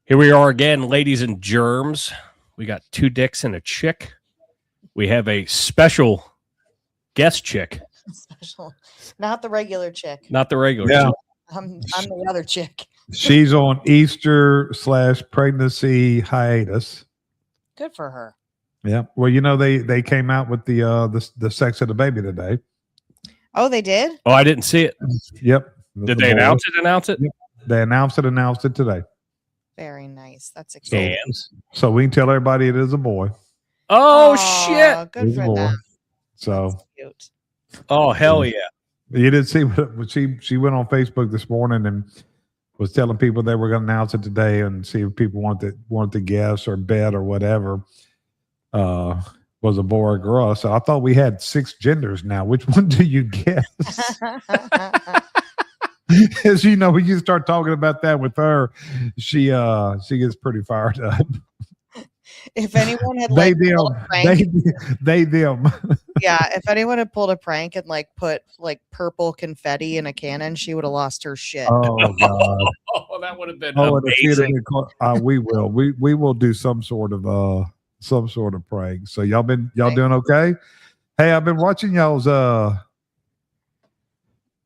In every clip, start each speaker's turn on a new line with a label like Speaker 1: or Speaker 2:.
Speaker 1: Here we are again, ladies and germs. We got two dicks and a chick. We have a special guest chick.
Speaker 2: Special, not the regular chick.
Speaker 1: Not the regular
Speaker 3: Yeah.
Speaker 1: chick.
Speaker 2: I'm the other chick.
Speaker 3: She's on Easter/pregnancy hiatus.
Speaker 2: Good for her.
Speaker 3: Yeah. Well, you know, they came out with the sex of the baby today.
Speaker 2: Oh, they did?
Speaker 1: Oh, I didn't see it.
Speaker 3: Yep.
Speaker 1: Did they announce it?
Speaker 3: Yep. They announced it today.
Speaker 2: Very nice. That's exciting.
Speaker 3: So we can tell everybody it is a boy.
Speaker 1: Oh, shit.
Speaker 2: Good for them.
Speaker 3: So
Speaker 2: That's cute.
Speaker 1: Oh, hell yeah.
Speaker 3: You did see what she went on Facebook this morning and was telling people they were going to announce it today and see if people wanted to guess or bet or whatever. Was a boy or girl. So I thought we had 6 genders now. Which one do you guess? As you know, when you start talking about that with her, she gets pretty fired up.
Speaker 2: If anyone had
Speaker 3: They
Speaker 2: pulled a prank,
Speaker 3: them.
Speaker 2: yeah, if anyone had pulled a prank and put purple confetti in a cannon, she would have lost her shit.
Speaker 3: Oh God!
Speaker 1: Oh, that would have been amazing.
Speaker 3: We will do some sort of prank. So y'all doing okay? Hey, I've been watching y'all's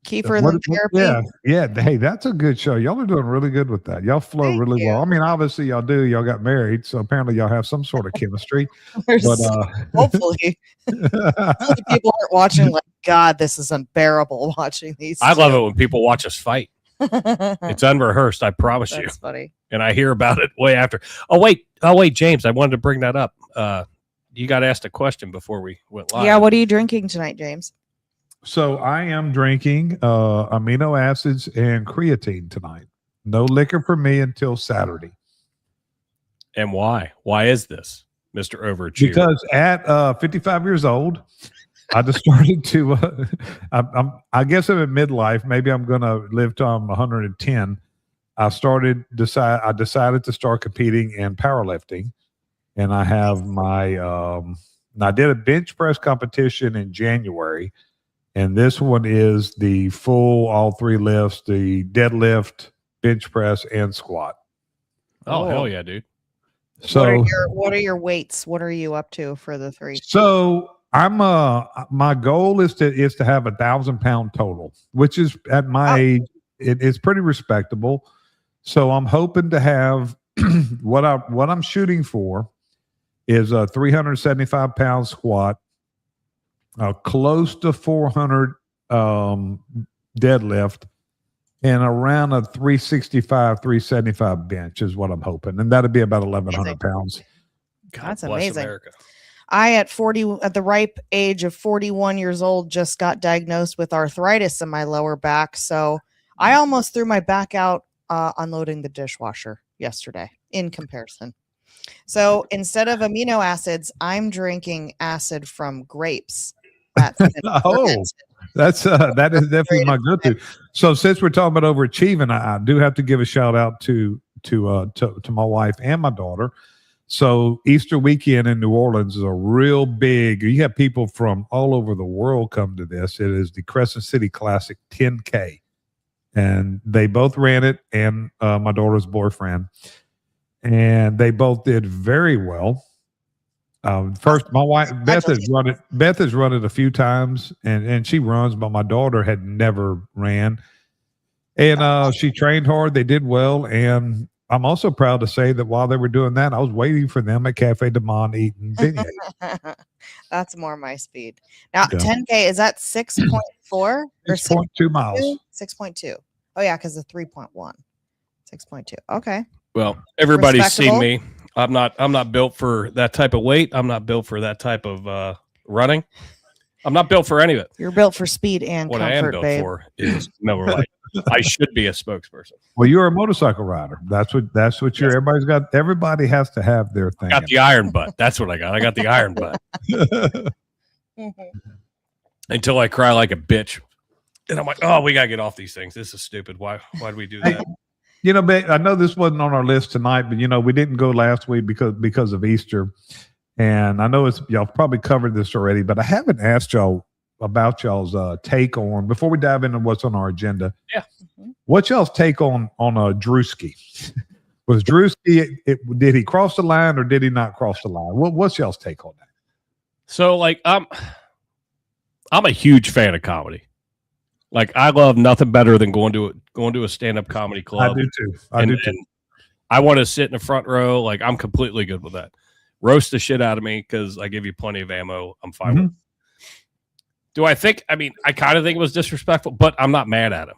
Speaker 2: Kiefer Lynn Therapy.
Speaker 3: Yeah. Hey, that's a good show. Y'all are doing really good with that. Y'all flow
Speaker 2: Thank
Speaker 3: really
Speaker 2: you.
Speaker 3: well. I mean, obviously y'all do. Y'all got married, so apparently y'all have some sort of chemistry. But
Speaker 2: Hopefully people aren't watching God, this is unbearable watching these.
Speaker 1: I love it when people watch us fight. It's unrehearsed, I promise you.
Speaker 2: That's funny.
Speaker 1: And I hear about it way after. Oh, wait, James, I wanted to bring that up. You got asked a question before we went live.
Speaker 2: Yeah, what are you drinking tonight, James?
Speaker 3: So I am drinking amino acids and creatine tonight. No liquor for me until Saturday.
Speaker 1: And why? Why is this, Mr. Overachiever?
Speaker 3: Because at 55 years old, I just started to. I guess I'm in midlife. Maybe I'm going to live till I'm 110. I decided to start competing in powerlifting, and I have my. I did a bench press competition in January. And this one is the full, all 3 lifts, the deadlift, bench press, and squat.
Speaker 1: Oh, hell yeah, dude.
Speaker 3: So
Speaker 2: what are your weights? What are you up to for the 3?
Speaker 3: So I'm my goal is to have 1,000-pound total, which is at my age, it's pretty respectable. So I'm hoping to have what I'm shooting for is a 375-pound squat. Close to 400 deadlift and around a 365, 375 bench is what I'm hoping. And that'd be about 1,100 pounds.
Speaker 1: God
Speaker 2: That's
Speaker 1: bless
Speaker 2: amazing.
Speaker 1: America.
Speaker 2: I, at the ripe age of 41 years old, just got diagnosed with arthritis in my lower back. So I almost threw my back out unloading the dishwasher yesterday in comparison. So instead of amino acids, I'm drinking acid from grapes.
Speaker 3: That is definitely my go-to. So since we're talking about overachieving, I do have to give a shout out to my wife and my daughter. So Easter weekend in New Orleans is a real big. You have people from all over the world come to this. It is the Crescent City Classic 10K, and they both ran it, and my daughter's boyfriend, and they both did very well. First, my wife Beth has run it a few times, and she runs, but my daughter had never ran, and she trained hard. They did well, and I'm also proud to say that while they were doing that, I was waiting for them at Cafe de Monde eating beignets.
Speaker 2: That's more my speed. Now, 10K, is that 6.4 or
Speaker 3: 6.2 miles?
Speaker 2: 6.2. Oh yeah, because the 3.1, 6.2. Okay.
Speaker 1: Well, everybody's seen me. I'm not built for that type of weight. I'm not built for that type of running. I'm not built for any of it.
Speaker 2: You're built for speed and
Speaker 1: what
Speaker 2: comfort,
Speaker 1: I am built for is Miller Lite. I should be a spokesperson.
Speaker 3: Well, you're a motorcycle rider. That's what you're. Everybody's got. Everybody has to have their thing.
Speaker 1: I got the iron butt. That's what I got. I got the iron butt. Until I cry like a bitch, and I'm like, oh, we gotta get off these things. This is stupid. Why do we do that?
Speaker 3: Hey, you know, I know this wasn't on our list tonight, but we didn't go last week because of Easter, and I know y'all probably covered this already, but I haven't asked y'all about y'all's take on, before we dive into what's on our agenda.
Speaker 1: Yeah,
Speaker 3: what's y'all's take on a Drewski? Was Drewski, did he cross the line or did he not cross the line? What's y'all's take on that?
Speaker 1: So, like, I'm a huge fan of comedy. Like, I love nothing better than going to a stand-up comedy club.
Speaker 3: I do too. And
Speaker 1: I want to sit in the front row. Like, I'm completely good with that. Roast the shit out of me because I give you plenty of ammo. I'm fine with it. Do I think? I mean, I kind of think it was disrespectful, but I'm not mad at him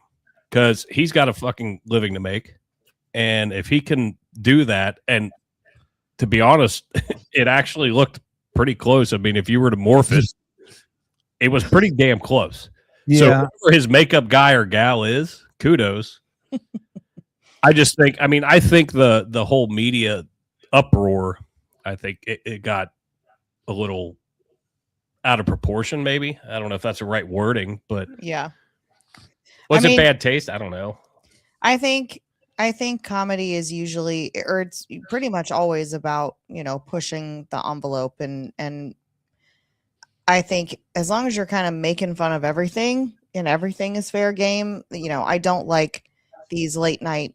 Speaker 1: because he's got a fucking living to make. And if he can do that, and to be honest, it actually looked pretty close. I mean, if you were to morph it, it was pretty damn close. Yeah. So whoever his makeup guy or gal is, kudos. I just think, I mean, I think the whole media uproar, I think it got a little out of proportion, maybe. I don't know if that's the right wording, but
Speaker 2: yeah.
Speaker 1: Was it bad taste? I don't know.
Speaker 2: I think comedy is usually, or it's pretty much always about, pushing the envelope, and I think as long as you're kind of making fun of everything and everything is fair game, I don't like these late night,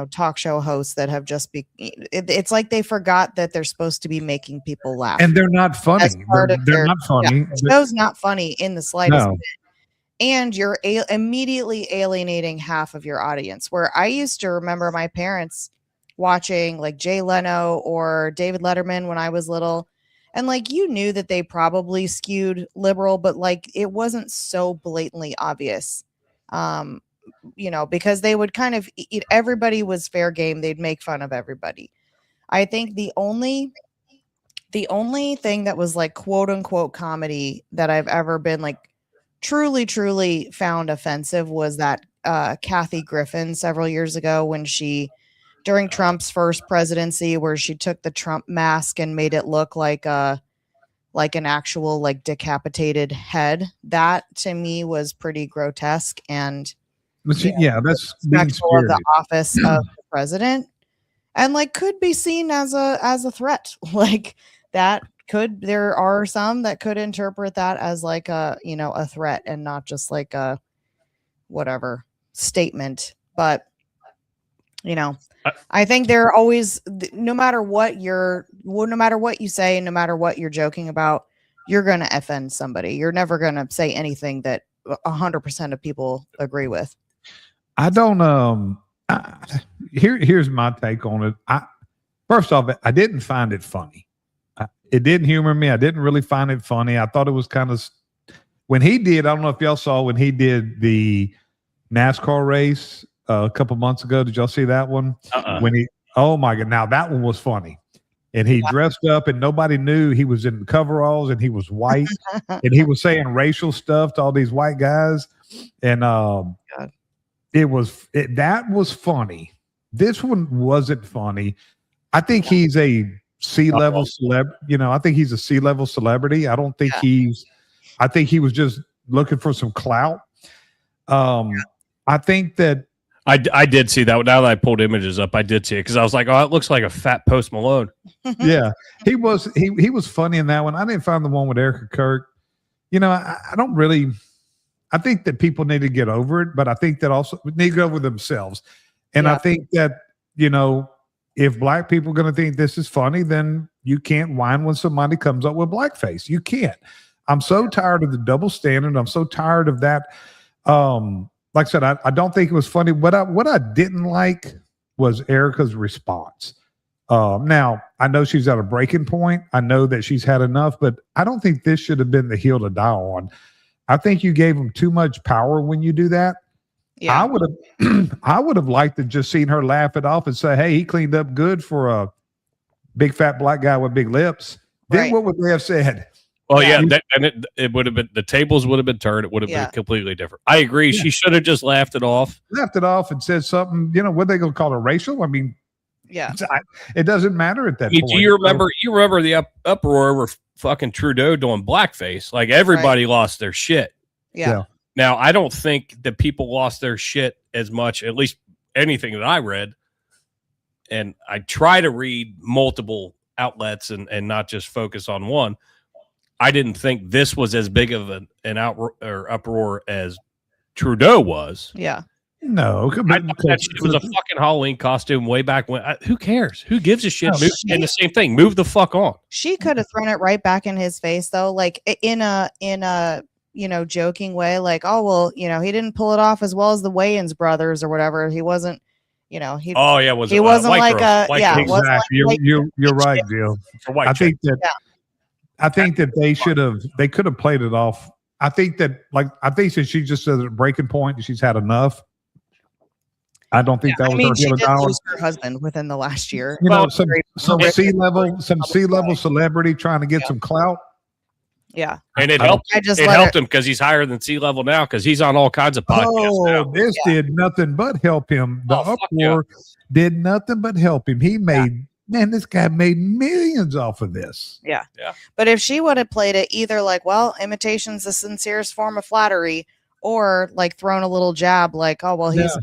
Speaker 2: talk show hosts that have just it's like they forgot that they're supposed to be making people laugh.
Speaker 3: And they're not funny. They're not funny.
Speaker 2: Yeah, the show's not funny in the slightest bit. And you're immediately alienating half of your audience. Where I used to remember my parents watching like Jay Leno or David Letterman when I was little. And like, you knew that they probably skewed liberal, but like, it wasn't so blatantly obvious, because they would kind of everybody was fair game. They'd make fun of everybody. I think the only thing that was like quote unquote comedy that I've ever been like truly found offensive was that Kathy Griffin several years ago when during Trump's first presidency, where she took the Trump mask and made it look like an actual like decapitated head. That to me was pretty grotesque and
Speaker 3: that's
Speaker 2: respectful of the office of the president, and like could be seen as a threat. Like that there are some that could interpret that as like a threat and not just like a whatever statement. But I think they're always, no matter what you say, no matter what you're joking about, you're going to offend somebody. You're never going to say anything that 100% of people agree with.
Speaker 3: I don't, here's my take on it. First off, I didn't find it funny. It didn't humor me. I didn't really find it funny. I thought it was kind of, when he did, I don't know if y'all saw when he did the NASCAR race a couple months ago. Did y'all see that one? Oh my God. Now that one was funny. And he dressed up and nobody knew he was in coveralls and he was white and he was saying racial stuff to all these white guys. And that was funny. This one wasn't funny. I think he's a C-level celebrity. I think he's a C-level celebrity. I don't think I think he was just looking for some clout. I think that
Speaker 1: I did see that. Now that I pulled images up, I did see it because I was like, oh, it looks like a fat Post Malone.
Speaker 3: Yeah, he was funny in that one. I didn't find the one with Erica Kirk. I don't really. I think that people need to get over it, but I think that also need to get over themselves. And I think that if black people are going to think this is funny, then you can't whine when somebody comes up with blackface. You can't. I'm so tired of the double standard. I'm so tired of that. Like I said, I don't think it was funny. What I didn't like was Erica's response. Now, I know she's at a breaking point. I know that she's had enough, but I don't think this should have been the hill to die on. I think you gave him too much power when you do that. Yeah. I would have liked to just seen her laugh it off and say, hey, he cleaned up good for a big fat black guy with big lips. Then what would they have said?
Speaker 1: Well, it would have been, the tables would have been turned. It would have been completely different. I agree. Yeah. She should have just laughed it off.
Speaker 3: And said something, what they going to call it, racial? I mean, it doesn't matter at that point.
Speaker 1: Do you remember the uproar over fucking Trudeau doing blackface? Like everybody lost their shit.
Speaker 2: Yeah.
Speaker 1: Now, I don't think that people lost their shit as much, at least anything that I read. And I try to read multiple outlets and not just focus on one. I didn't think this was as big of an uproar as Trudeau was.
Speaker 2: Yeah.
Speaker 3: No,
Speaker 1: I thought that shit was a fucking Halloween costume way back when. Who cares? Who gives a shit? And the same thing. Move the fuck on.
Speaker 2: She could have thrown it right back in his face though, like in a joking way, like, oh well, he didn't pull it off as well as the Wayans brothers or whatever. He wasn't, he wasn't like a
Speaker 3: exactly. You're right, Jill. I think that they could have played it off. I think that since she just said at a breaking point, she's had enough. I don't think that was
Speaker 2: she did lose her husband within the last year.
Speaker 3: Some C-level celebrity trying to get some clout.
Speaker 2: Yeah,
Speaker 1: and it helped. It helped him because he's higher than sea level now because he's on all kinds of podcasts now.
Speaker 3: This did nothing but help him. The uproar did nothing but help him. He made this guy made millions off of this.
Speaker 2: Yeah. But if she would have played it either like, well, imitation's the sincerest form of flattery, or like thrown a little jab, like, oh well, he's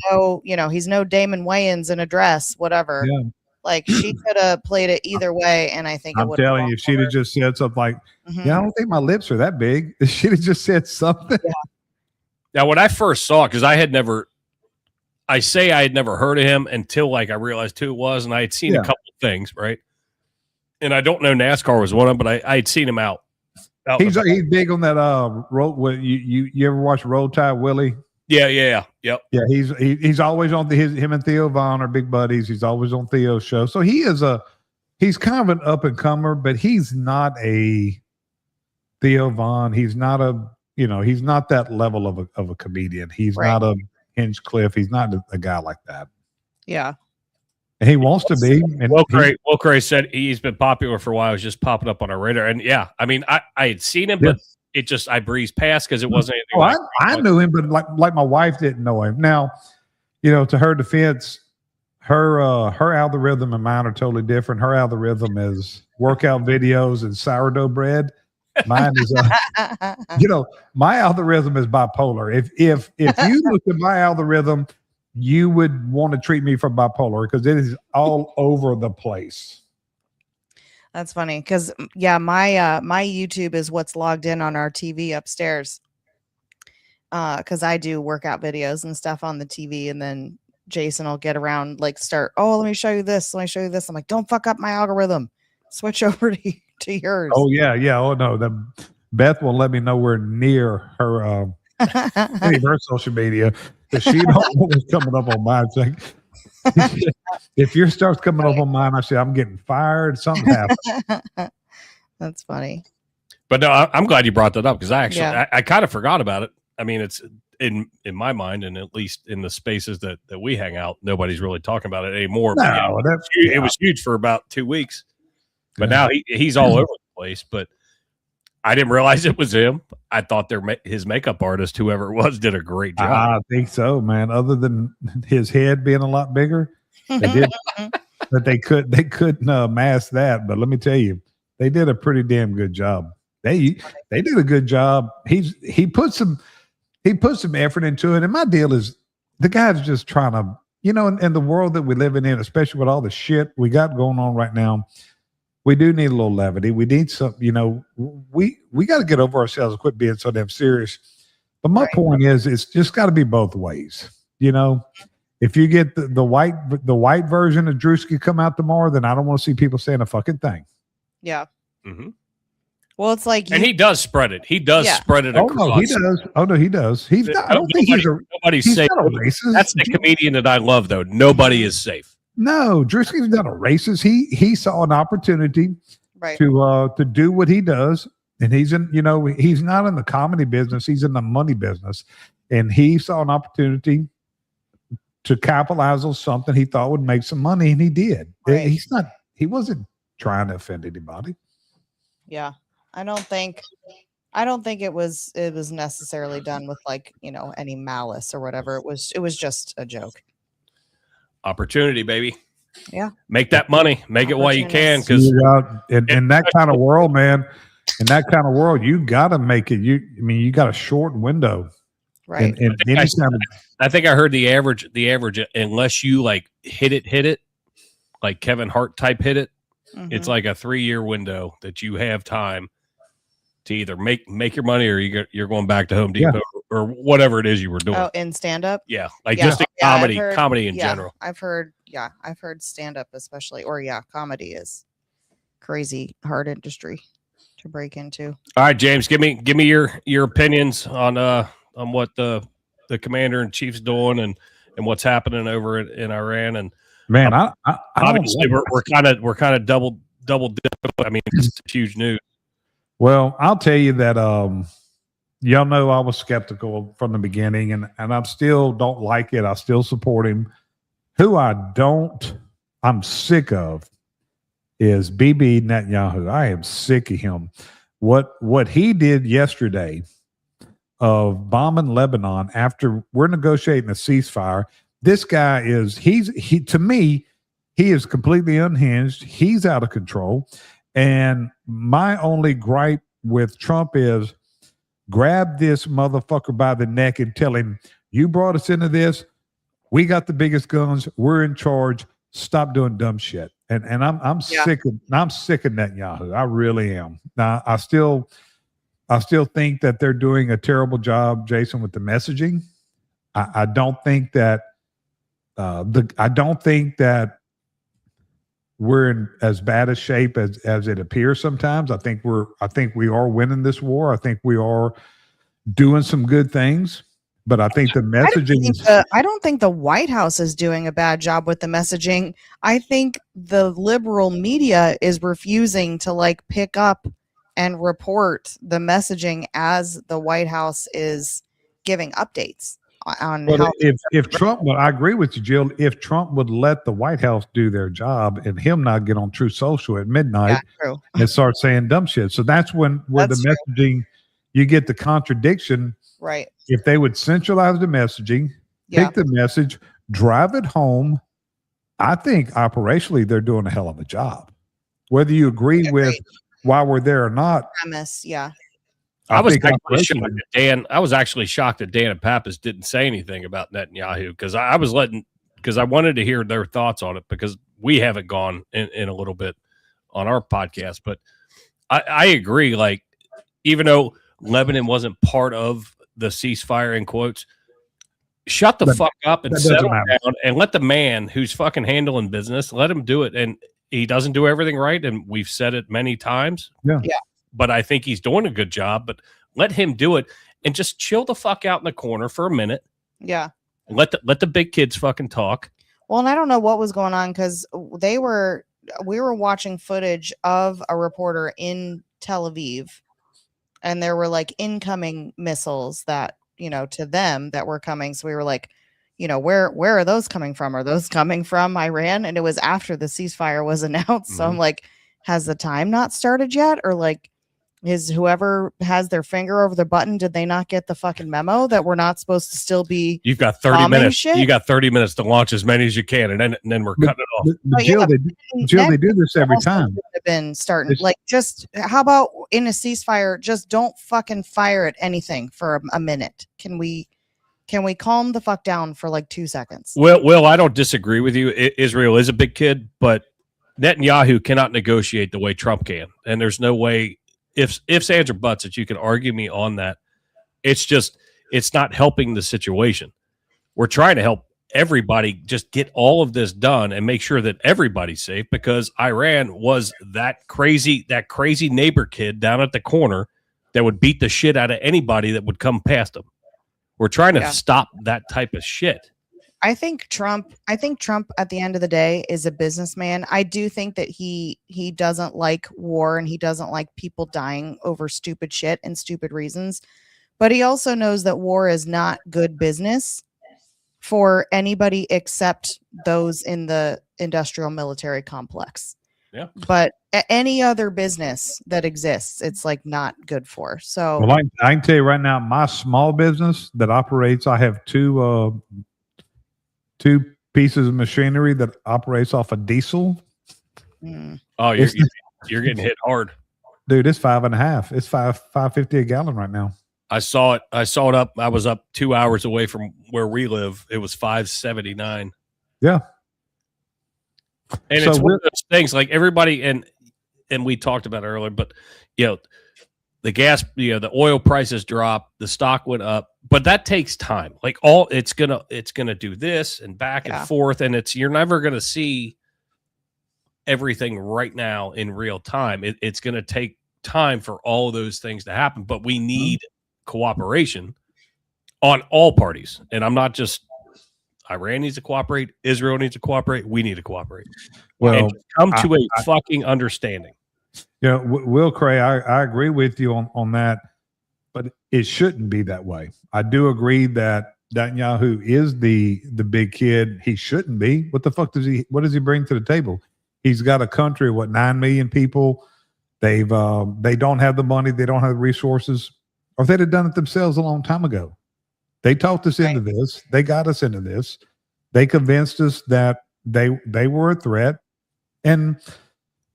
Speaker 2: no Damon Wayans in a dress, whatever. Yeah. Like she could have played it either way, and I think
Speaker 3: I'm telling you, if she'd have just said something like, I don't think my lips are that big. She'd have just said something. Yeah.
Speaker 1: Now, when I first saw it, because I had never heard of him until like I realized who it was, and I had seen a couple of things, right? And I don't know NASCAR was one of them, but I had seen him out.
Speaker 3: He's big on that road. You ever watch Roll Tide Willie?
Speaker 1: Yeah. Yep.
Speaker 3: Yeah, he's always on him and Theo Vaughn are big buddies. He's always on Theo's show. So he's kind of an up and comer, but he's not a Theo Vaughn. He's not he's not that level of a comedian. He's not a Hinchcliffe. He's not a guy like that.
Speaker 2: Yeah.
Speaker 3: And he wants to be. And
Speaker 1: Will Cray said he's been popular for a while. He's just popping up on our radar. And yeah, I mean, I had seen him, but it just, I breezed past because it wasn't anything.
Speaker 3: I knew him, but like my wife didn't know him. Now, to her defense, her algorithm and mine are totally different. Her algorithm is workout videos and sourdough bread. Mine is, my algorithm is bipolar. If you look at my algorithm, you would want to treat me for bipolar because it is all over the place.
Speaker 2: That's funny because my YouTube is what's logged in on our TV upstairs. Because I do workout videos and stuff on the TV, and then Jason will get around start. Oh, let me show you this. Let me show you this. I'm like, don't fuck up my algorithm. Switch over to yours.
Speaker 3: Oh yeah. Oh no, Beth won't let me nowhere near her her social media. If she don't know what's coming up on mine, if yours starts coming up on mine, I say I'm getting fired. Something happened.
Speaker 2: That's funny.
Speaker 1: But no, I'm glad you brought that up because I kind of forgot about it. I mean, it's in my mind, and at least in the spaces that we hang out, nobody's really talking about it anymore.
Speaker 3: No,
Speaker 1: it was huge for about 2 weeks, but now he's all over the place. But I didn't realize it was him. I thought his makeup artist, whoever it was, did a great job.
Speaker 3: I think so, man. Other than his head being a lot bigger, but they couldn't mask that. But let me tell you, they did a pretty damn good job. They did a good job. He put some effort into it. And my deal is the guy's just trying to, in the world that we're living in, especially with all the shit we got going on right now. We do need a little levity. We need some, we got to get over ourselves and quit being so damn serious. But my point is, it's just got to be both ways. If you get the white version of Drewski come out tomorrow, then I don't want to see people saying a fucking thing.
Speaker 2: Yeah.
Speaker 1: Mm-hmm.
Speaker 2: Well, it's like,
Speaker 1: and he does spread it. He does spread it across.
Speaker 3: No, he does. Oh no, he does. He's not. I don't think
Speaker 1: nobody's safe. That's the comedian that I love, though. Nobody is safe.
Speaker 3: No, Drewski's not a racist. He saw an opportunity to do what he does, and he's he's not in the comedy business. He's in the money business, and he saw an opportunity to capitalize on something he thought would make some money, and he did. Right. He wasn't trying to offend anybody.
Speaker 2: Yeah, I don't think it was necessarily done with any malice or whatever. It was just a joke.
Speaker 1: Opportunity, baby.
Speaker 2: Yeah.
Speaker 1: Make that money. Make it while you can. Because
Speaker 3: in that kind of world, man, in that kind of world, you got to make it. You got a short window.
Speaker 2: Right.
Speaker 1: I think I heard the average, unless you hit it, like Kevin Hart type hit it, it's like a 3-year window that you have time to either make your money or you're going back to Home Depot or whatever it is you were doing.
Speaker 2: Oh, in stand up.
Speaker 1: Yeah, like
Speaker 2: Yeah.
Speaker 1: just in
Speaker 2: Yeah, I've
Speaker 1: comedy,
Speaker 2: heard-
Speaker 1: comedy in
Speaker 2: yeah,
Speaker 1: general.
Speaker 2: I've heard stand up especially, or comedy is crazy hard industry to break into.
Speaker 1: All right, James, give me your opinions on what the commander in chief's doing and what's happening over in Iran. And
Speaker 3: Man, I
Speaker 1: obviously
Speaker 3: don't,
Speaker 1: we're kind of double dip. I mean, it's huge news.
Speaker 3: well, I'll tell you that y'all know I was skeptical from the beginning, and I still don't like it. I still support him. Who I'm sick of is Bibi Netanyahu. I am sick of him. What he did yesterday of bombing Lebanon after we're negotiating a ceasefire. This guy to me, he is completely unhinged. He's out of control. And my only gripe with Trump is grab this motherfucker by the neck and tell him, you brought us into this. We got the biggest guns. We're in charge. Stop doing dumb shit. And I'm sick of Netanyahu. I really am. Now I still think that they're doing a terrible job, Jason, with the messaging. I don't think that we're in as bad a shape as it appears sometimes. I think we are winning this war. I think we are doing some good things, but I think the messaging
Speaker 2: I don't think the White House is doing a bad job with the messaging. I think the liberal media is refusing to pick up and report the messaging as the White House is giving updates on how.
Speaker 3: If Trump, I agree with you, Jill. If Trump would let the White House do their job and him not get on True Social at midnight and start saying dumb shit, so that's where the messaging, you get the contradiction.
Speaker 2: Right.
Speaker 3: If they would centralize the messaging, take the message, drive it home, I think operationally they're doing a hell of a job. Whether you agree with why we're there or not.
Speaker 2: Premise, yeah.
Speaker 1: I was actually shocked that Dan and Pappas didn't say anything about Netanyahu because I wanted to hear their thoughts on it because we haven't gone in a little bit on our podcast. But I agree. Even though Lebanon wasn't part of the ceasefire in quotes, shut the fuck up and settle down and let the man who's fucking handling business, let him do it. And he doesn't do everything right. And we've said it many times.
Speaker 3: Yeah.
Speaker 1: But I think he's doing a good job. But let him do it and just chill the fuck out in the corner for a minute.
Speaker 2: Yeah.
Speaker 1: Let the big kids fucking talk.
Speaker 2: Well, and I don't know what was going on because we were watching footage of a reporter in Tel Aviv, and there were incoming missiles that, to them that were coming. So we were where are those coming from? Are those coming from Iran? And it was after the ceasefire was announced. Mm-hmm. So I'm has the time not started yet? Or is whoever has their finger over the button, did they not get the fucking memo that we're not supposed to still be?
Speaker 1: You've got 30 minutes. Shit? You got 30 minutes to launch as many as you can, and then we're cutting it off.
Speaker 3: Jill, they do this every time.
Speaker 2: Have been starting just how about in a ceasefire? Just don't fucking fire at anything for a minute. Can we calm the fuck down for 2 seconds?
Speaker 1: Well, I don't disagree with you. Israel is a big kid, but Netanyahu cannot negotiate the way Trump can, and there's no way. Ifs, ands, or buts that you can argue me on that. It's not helping the situation. We're trying to help everybody just get all of this done and make sure that everybody's safe because Iran was that crazy neighbor kid down at the corner that would beat the shit out of anybody that would come past them. We're trying to stop that type of shit.
Speaker 2: I think Trump at the end of the day is a businessman. I do think that he doesn't like war and he doesn't like people dying over stupid shit and stupid reasons. But he also knows that war is not good business for anybody except those in the industrial military complex.
Speaker 1: Yeah.
Speaker 2: But any other business that exists, it's not good for. So
Speaker 3: I can tell you right now, my small business that operates, I have two pieces of machinery that operates off of diesel.
Speaker 1: Oh, you're getting hit hard,
Speaker 3: dude. It's 5.5. It's $5.50 a gallon right now.
Speaker 1: I saw it up. I was up 2 hours away from where we live. It was $5.79.
Speaker 3: Yeah,
Speaker 1: and it's one of those things everybody and we talked about earlier, but gas, the oil prices dropped, the stock went up, but that takes time. Like it's gonna do this and back and forth, and you're never gonna see everything right now in real time. It's gonna take time for all of those things to happen, but we need cooperation on all parties. And I'm not just Iran needs to cooperate, Israel needs to cooperate, we need to cooperate. Well, and come to a fucking understanding.
Speaker 3: Yeah, Will Cray, I agree with you on that, but it shouldn't be that way. I do agree that Netanyahu is the big kid. He shouldn't be. What the fuck what does he bring to the table? He's got a country of 9 million people. They don't have the money, they don't have the resources, or they'd have done it themselves a long time ago. They talked us into this. They got us into this. They convinced us that they were a threat. And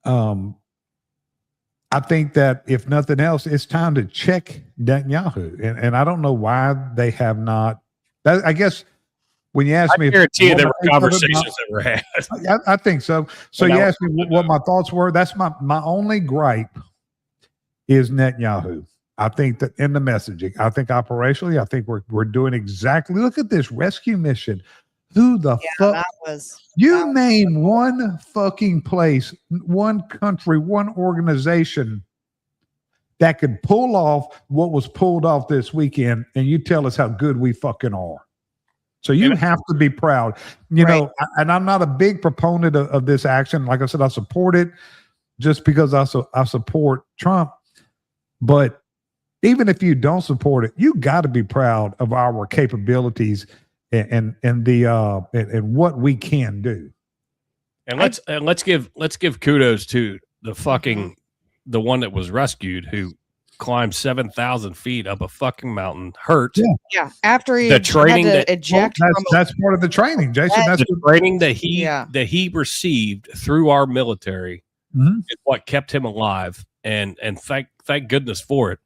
Speaker 3: I think that if nothing else, it's time to check Netanyahu. And I don't know why they have not. I guess when you ask me,
Speaker 1: I guarantee there were conversations that were had.
Speaker 3: I think so. So you asked me what my thoughts were. That's my only gripe is Netanyahu. I think that in the messaging, I think operationally, I think we're doing exactly. Look at this rescue mission. Who the fuck? Name one fucking place, one country, one organization that could pull off what was pulled off this weekend, and you tell us how good we fucking are. So you have to be proud. You know, and I'm not a big proponent of this action. Like I said, I support it just because I support Trump. But even if you don't support it, you got to be proud of our capabilities and what we can do.
Speaker 1: And let's give kudos to the fucking the one that was rescued who climbed 7,000 feet up a fucking mountain, hurt.
Speaker 2: Yeah. After he
Speaker 1: the training
Speaker 2: had to eject,
Speaker 3: that's part of the training, Jason. That's
Speaker 1: the training that he received through our military is what kept him alive, and thank goodness for it.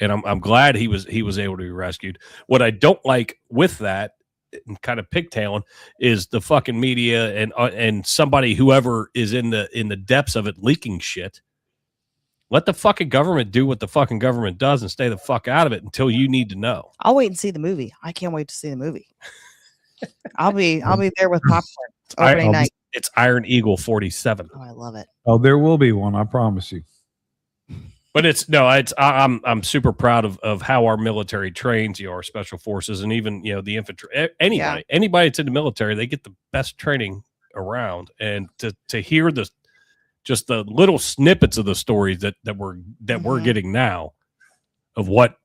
Speaker 1: And I'm glad he was able to be rescued. What I don't like with that, and kind of pigtailing, is the fucking media and somebody, whoever is in the depths of it, leaking shit. Let the fucking government do what the fucking government does and stay the fuck out of it until you need to know.
Speaker 2: I'll wait and see the movie. I can't wait to see the movie. I'll be there with popcorn. It's opening night.
Speaker 1: It's Iron Eagle 47.
Speaker 2: Oh, I love it.
Speaker 3: Oh, there will be one. I promise you.
Speaker 1: But I'm super proud of how our military trains, our special forces, and even the infantry. Anybody that's in the military, they get the best training around. And to hear just the little snippets of the stories that we're getting now of what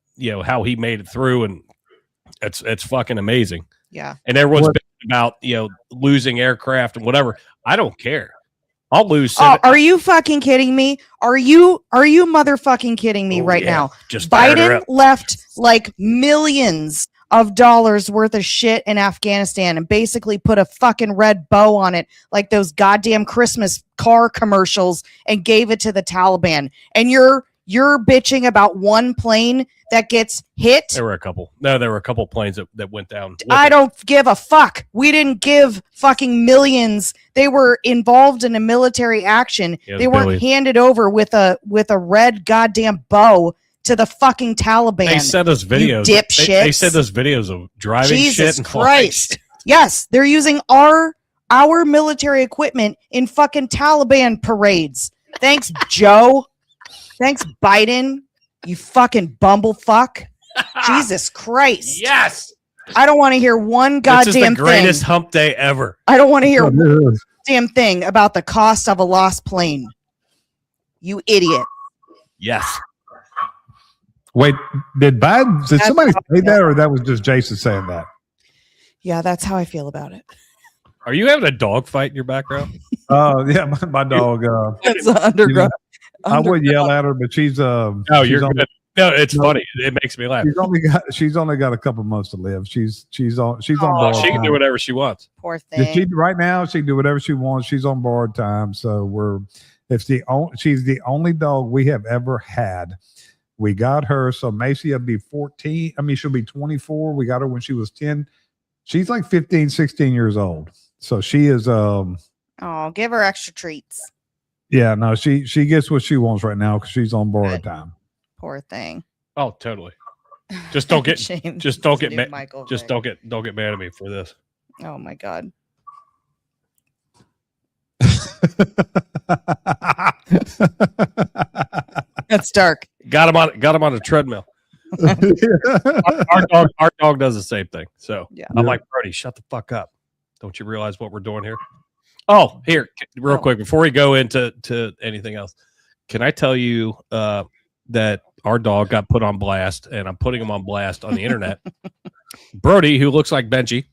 Speaker 1: how he made it through, and it's fucking amazing.
Speaker 2: Yeah.
Speaker 1: And everyone's been about losing aircraft and whatever. I don't care. I'll lose.
Speaker 2: Are you fucking kidding me? Are you motherfucking kidding me now?
Speaker 1: Just
Speaker 2: Biden left like millions of dollars worth of shit in Afghanistan and basically put a fucking red bow on it, like those goddamn Christmas car commercials, and gave it to the Taliban. And you're bitching about one plane that gets hit.
Speaker 1: There were a couple. No, there were a couple planes that went down.
Speaker 2: I don't give a fuck. We didn't give fucking millions. They were involved in a military action. They weren't handed over with a red goddamn bow to the fucking Taliban.
Speaker 1: They sent us videos.
Speaker 2: Dipshits.
Speaker 1: They sent us videos of driving
Speaker 2: Jesus
Speaker 1: shit. And
Speaker 2: Christ. Yes, they're using our military equipment in fucking Taliban parades. Thanks, Joe. Thanks, Biden. You fucking bumblefuck. Jesus Christ.
Speaker 1: Yes.
Speaker 2: I don't want to hear one goddamn thing.
Speaker 1: This is the greatest hump day ever.
Speaker 2: I don't want to hear one damn thing about the cost of a lost plane. You idiot.
Speaker 1: Yes.
Speaker 3: Wait, did somebody say that, or that was just Jason saying that?
Speaker 2: Yeah, that's how I feel about it.
Speaker 1: Are you having a dog fight in your background?
Speaker 3: Yeah, my dog.
Speaker 2: It's underground.
Speaker 3: I would yell at her, but she's
Speaker 1: no, you're good. No, it's funny. It makes me laugh.
Speaker 3: She's only got a couple months to live. She's on borrowed
Speaker 1: she can do whatever she wants.
Speaker 2: Poor thing.
Speaker 3: Right now she can do whatever she wants. She's on borrowed time, so she's the only dog we have ever had. We got her, so Macy will be 14. I mean, she'll be 24. We got her when she was 10. She's like 15, 16 years old. So she is
Speaker 2: give her extra treats.
Speaker 3: Yeah, no, she gets what she wants right now because she's on borrowed time.
Speaker 2: Poor thing.
Speaker 1: Oh, totally. Just don't get
Speaker 2: James
Speaker 1: just don't
Speaker 2: is the
Speaker 1: get
Speaker 2: new
Speaker 1: mad.
Speaker 2: Michael
Speaker 1: Just
Speaker 2: Vick.
Speaker 1: don't get mad at me for this.
Speaker 2: Oh my god. That's dark.
Speaker 1: Got him on a treadmill. Our dog does the same thing. So
Speaker 2: Yeah.
Speaker 1: I'm like, Brody, shut the fuck up. Don't you realize what we're doing here? Oh, here, real quick, before we go into anything else, can I tell you that our dog got put on blast, and I'm putting him on blast on the internet. Brody, who looks like Benji,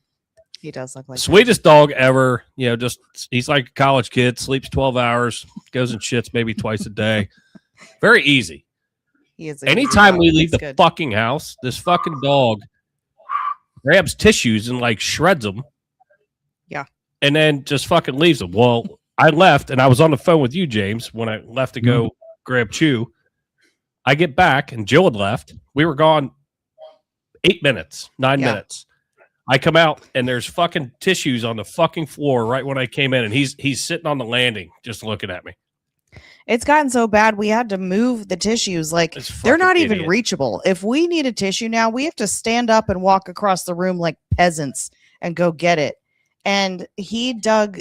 Speaker 2: He does look like
Speaker 1: sweetest dog ever. You know, just he's like a college kid, sleeps 12 hours, goes and shits maybe twice a day. Very easy.
Speaker 2: He is. A
Speaker 1: Anytime
Speaker 2: good
Speaker 1: we
Speaker 2: dog.
Speaker 1: leave
Speaker 2: He's
Speaker 1: the
Speaker 2: good.
Speaker 1: fucking house, this fucking dog grabs tissues and like shreds them.
Speaker 2: Yeah.
Speaker 1: And then just fucking leaves them. Well, I left and I was on the phone with you, James, when I left to go grab Chew. I get back and Jill had left. We were gone 8 minutes, 9 minutes. I come out and there's fucking tissues on the fucking floor right when I came in, and he's sitting on the landing just looking at me.
Speaker 2: It's gotten so bad we had to move the tissues. Like
Speaker 1: This
Speaker 2: they're
Speaker 1: fucking
Speaker 2: not even
Speaker 1: idiot.
Speaker 2: reachable. If we need a tissue now, we have to stand up and walk across the room like peasants and go get it. And he dug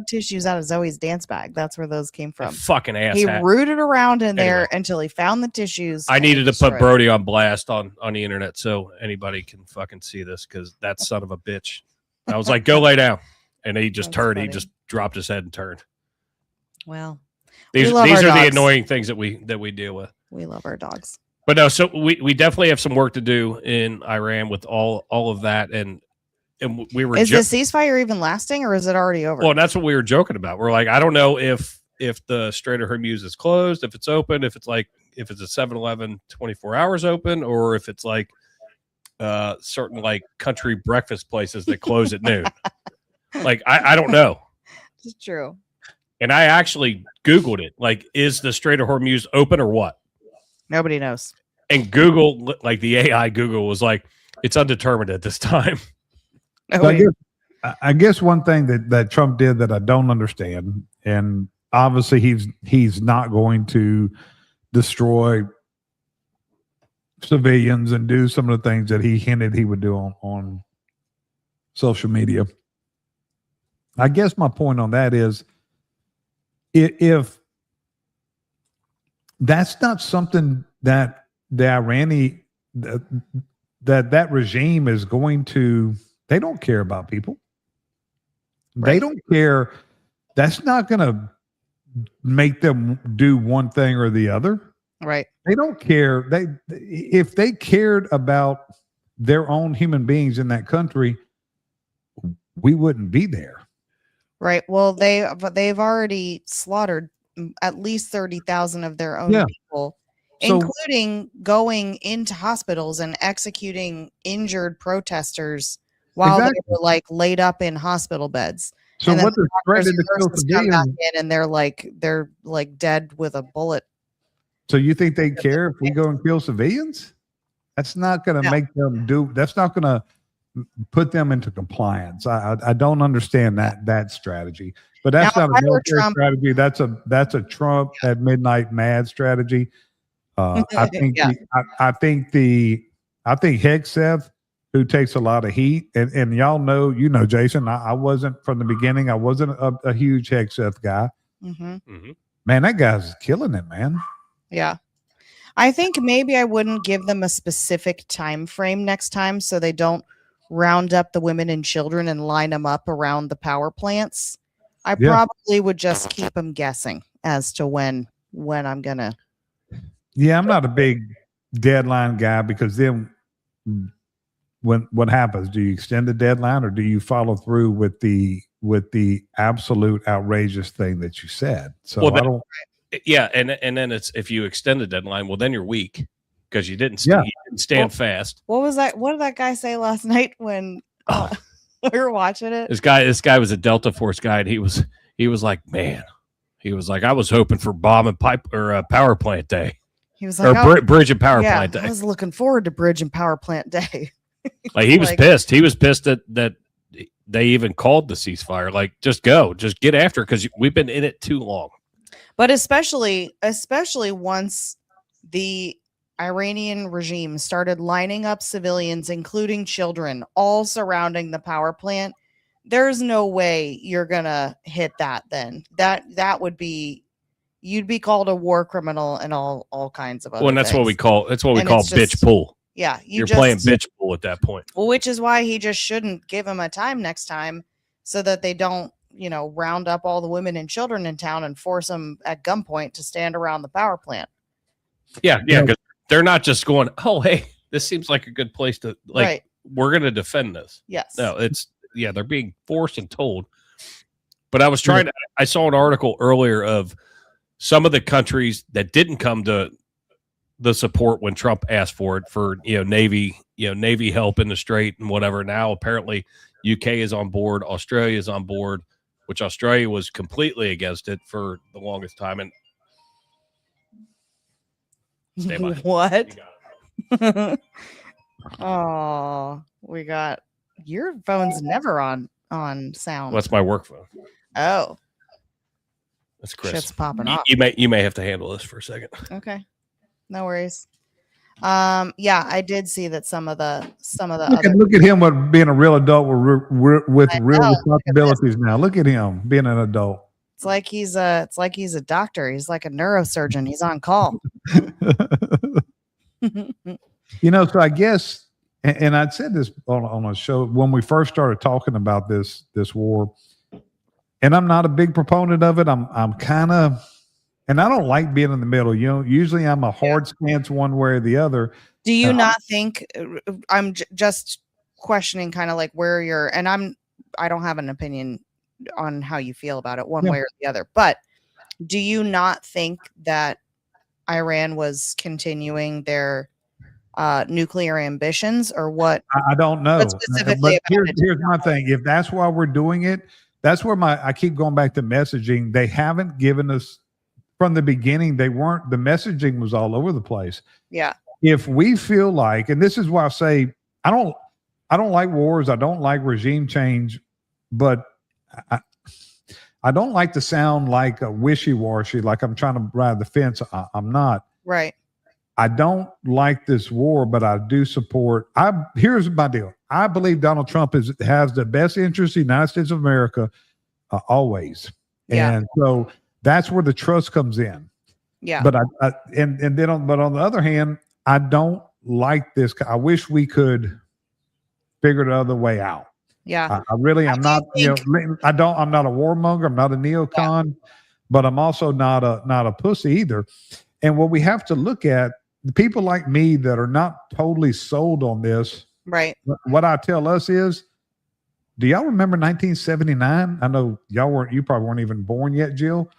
Speaker 2: tissues out of Zoe's dance bag. That's where those came from.
Speaker 1: Fucking ass.
Speaker 2: He
Speaker 1: hat.
Speaker 2: rooted around in there
Speaker 1: Anyway.
Speaker 2: until he found the tissues.
Speaker 1: I
Speaker 2: and
Speaker 1: needed to put
Speaker 2: destroyed it.
Speaker 1: Brody on blast on the internet so anybody can fucking see this, because that son of a bitch. I was like, go lay down. And he just
Speaker 2: That's
Speaker 1: turned.
Speaker 2: funny.
Speaker 1: He just dropped his head and turned.
Speaker 2: Well,
Speaker 1: These
Speaker 2: love
Speaker 1: are
Speaker 2: our
Speaker 1: the
Speaker 2: dogs.
Speaker 1: annoying things that we deal with.
Speaker 2: we love our dogs.
Speaker 1: But no, so we definitely have some work to do in Iran with all of that. And we were
Speaker 2: Is the ceasefire even lasting, or is it already over?
Speaker 1: well, and that's what we were joking about. We're like, I don't know if the Strait of Hormuz is closed, if it's open, if it's a 7-Eleven 24 hours open, or if it's like certain like country breakfast places that close at noon. Like, I don't know.
Speaker 2: It's true.
Speaker 1: And I actually Googled it. Like, is the Strait of Hormuz open or what?
Speaker 2: Nobody knows.
Speaker 1: And Google, like the AI Google was like, it's undetermined at this time.
Speaker 2: Nobody,
Speaker 3: I guess one thing that Trump did that I don't understand, and obviously he's not going to destroy civilians and do some of the things that he hinted he would do on social media. I guess my point on that is, if that's not something that the Iranian that regime is going to, they don't care about people. They don't care. That's not going to make them do one thing or the other.
Speaker 2: right.
Speaker 3: They don't care. If they cared about their own human beings in that country, we wouldn't be there.
Speaker 2: Right. Well, they've already slaughtered at least 30,000 of their own people,
Speaker 3: So-
Speaker 2: including going into hospitals and executing injured protesters while they were like laid up in hospital beds.
Speaker 3: So
Speaker 2: And then
Speaker 3: what they're
Speaker 2: doctors
Speaker 3: threatening
Speaker 2: and
Speaker 3: to kill
Speaker 2: nurses come back
Speaker 3: civilians.
Speaker 2: in and they're like dead with a bullet.
Speaker 3: So you think they care if we go and kill civilians? That's not going to
Speaker 2: No.
Speaker 3: make them do. That's not going to put them into compliance. I don't understand that strategy. But that's
Speaker 2: Now,
Speaker 3: not
Speaker 2: if
Speaker 3: a
Speaker 2: I were
Speaker 3: military
Speaker 2: Trump-
Speaker 3: strategy. That's a Trump at midnight mad strategy. I think
Speaker 2: Yeah.
Speaker 3: I think Hegseth, who takes a lot of heat, and y'all know, Jason, I wasn't from the beginning. I wasn't a huge Hegseth guy.
Speaker 2: Mm-hmm.
Speaker 3: Man, that guy's killing it, man.
Speaker 2: Yeah. I think maybe I wouldn't give them a specific time frame next time so they don't round up the women and children and line them up around the power plants. I probably would just keep them guessing as to when I'm going to.
Speaker 3: Yeah, I'm not a big deadline guy, because then what happens? Do you extend the deadline, or do you follow through with the absolute outrageous thing that you said? So
Speaker 1: Well,
Speaker 3: I don't.
Speaker 1: Yeah, and then it's, if you extend the deadline, well, then you're weak because you didn't stand fast.
Speaker 2: What was that? What did that guy say last night when we were watching it?
Speaker 1: This guy was a Delta Force guy, and he was like, man, he was like, I was hoping for bomb and pipe or power plant day.
Speaker 2: He was like,
Speaker 1: or bridge and power plant day.
Speaker 2: I was looking forward to bridge and power plant day.
Speaker 1: Like, he was
Speaker 2: like-
Speaker 1: pissed. He was pissed that they even called the ceasefire. Like, just get after it, because we've been in it too long.
Speaker 2: But especially once the Iranian regime started lining up civilians, including children, all surrounding the power plant, there's no way you're gonna hit that. Then that would be, you'd be called a war criminal and all kinds of other.
Speaker 1: Well, and that's what we call bitch
Speaker 2: just,
Speaker 1: pool.
Speaker 2: Yeah,
Speaker 1: you're playing bitch pool at that point.
Speaker 2: Well, which is why he just shouldn't give him a time next time, so that they don't, round up all the women and children in town and force them at gunpoint to stand around the power plant.
Speaker 1: Yeah, because they're not just going, oh, hey, this seems like a good place to, like,
Speaker 2: Right.
Speaker 1: We're going to defend this.
Speaker 2: Yes.
Speaker 1: No, they're being forced and told. But I was I saw an article earlier of some of the countries that didn't come to the support when Trump asked for it, for, Navy help in the Strait and whatever. Now, apparently, UK is on board. Australia is on board, which Australia was completely against it for the longest time. And stay by.
Speaker 2: What? Oh, we got your phone's never on sound.
Speaker 1: Well, that's my work phone.
Speaker 2: Oh,
Speaker 1: that's Chris.
Speaker 2: Shit's popping off.
Speaker 1: You may have to handle this for a second.
Speaker 2: Okay, no worries. Yeah, I did see that some of the
Speaker 3: look at him with being a real adult with real responsibilities now. Look at him being an adult.
Speaker 2: It's like he's a doctor. He's like a neurosurgeon. He's on call.
Speaker 3: So I guess, and I'd said this on a show when we first started talking about this war, and I'm not a big proponent of it. I'm kind of, and I don't like being in the middle. Usually I'm a hard stance one way or the other.
Speaker 2: Do you not think? I'm just questioning, kind of like where you're, and I don't have an opinion on how you feel about it one way or the other. But do you not think that Iran was continuing their nuclear ambitions, or what?
Speaker 3: I don't know.
Speaker 2: Specifically,
Speaker 3: but here's my thing. If that's why we're doing it, that's where I keep going back to messaging. They haven't given us from the beginning. The messaging was all over the place.
Speaker 2: Yeah.
Speaker 3: If we feel like, and this is why I say I don't like wars. I don't like regime change, but I don't like to sound like a wishy-washy, like I'm trying to ride the fence. I'm not.
Speaker 2: Right.
Speaker 3: I don't like this war, but I do support. Here's my deal. I believe Donald Trump has the best interest of the United States of America always.
Speaker 2: Yeah.
Speaker 3: And so that's where the trust comes in.
Speaker 2: Yeah.
Speaker 3: But but on the other hand, I don't like this. I wish we could figure the other way out.
Speaker 2: Yeah.
Speaker 3: I'm not a warmonger. I'm not a neocon, but I'm also not a pussy either. And what we have to look at, the people like me that are not totally sold on this,
Speaker 2: right?
Speaker 3: What I tell us is, do y'all remember 1979? I know you probably weren't even born yet, Jill,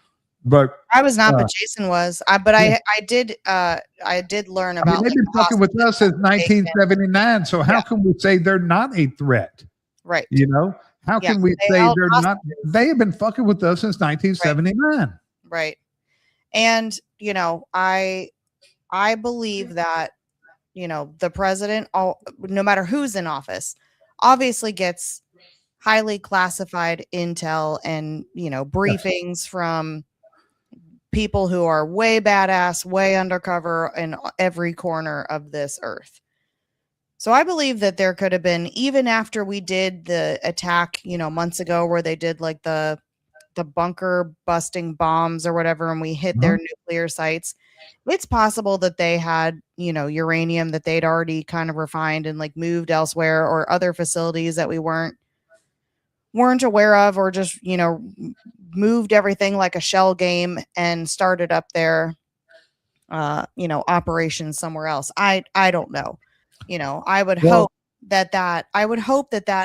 Speaker 3: but
Speaker 2: I was not, but Jason was. I did learn about.
Speaker 3: They've been fucking with us since 1979. So how can we say they're not a threat?
Speaker 2: Right.
Speaker 3: How can we say they're not? They have been fucking with us since 1979.
Speaker 2: Right. And, I believe that, the president, no matter who's in office, obviously gets highly classified intel and, briefings from people who are way badass, way undercover in every corner of this earth. So I believe that there could have been, even after we did the attack, months ago, where they did like the bunker busting bombs or whatever, and we hit their nuclear sites, it's possible that they had, uranium that they'd already kind of refined and like moved elsewhere, or other facilities that we weren't aware of, or just, moved everything like a shell game and started up their, operations somewhere else. I don't know. I would hope that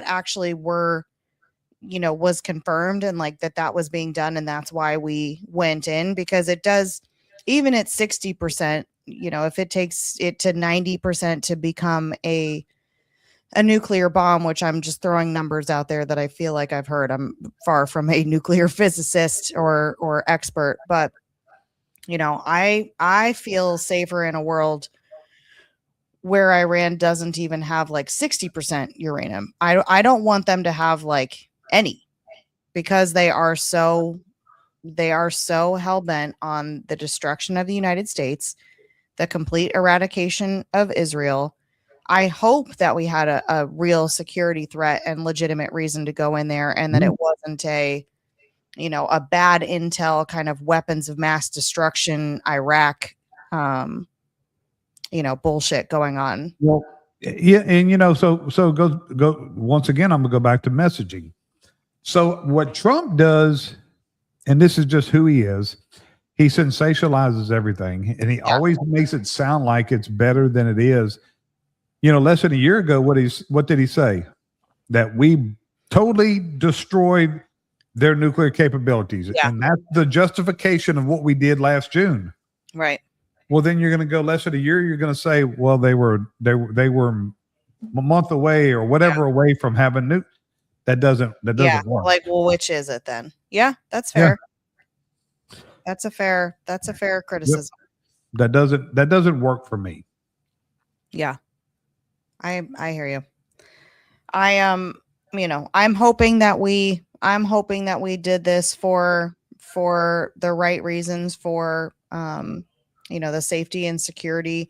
Speaker 2: actually was confirmed, and like that was being done, and that's why we went in, because it does, even at 60%, if it takes it to 90% to become a nuclear bomb, which I'm just throwing numbers out there that I feel like I've heard. I'm far from a nuclear physicist or expert, but I feel safer in a world where Iran doesn't even have like 60% uranium. I don't want them to have like any, because they are so hell-bent on the destruction of the United States. the complete eradication of Israel. I hope that we had a real security threat and legitimate reason to go in there, and that it wasn't a bad intel kind of weapons of mass destruction Iraq, bullshit going on.
Speaker 3: Well, yeah, and so go once again. I'm gonna go back to messaging. So what Trump does, and this is just who he is, he sensationalizes everything, and he always makes it sound like it's better than it is. Less than a year ago, what did he say? That we totally destroyed their nuclear capabilities, and that's the justification of what we did last June.
Speaker 2: Right.
Speaker 3: Well, then you're going to go less than a year. You're going to say, well, they were a month away or whatever away from having nuke. That doesn't work.
Speaker 2: Like, well, which is it then? Yeah, that's fair. Yeah. That's a fair criticism.
Speaker 3: Yep. That doesn't work for me.
Speaker 2: Yeah. I hear you. I'm hoping that we did this for the right reasons, for the safety and security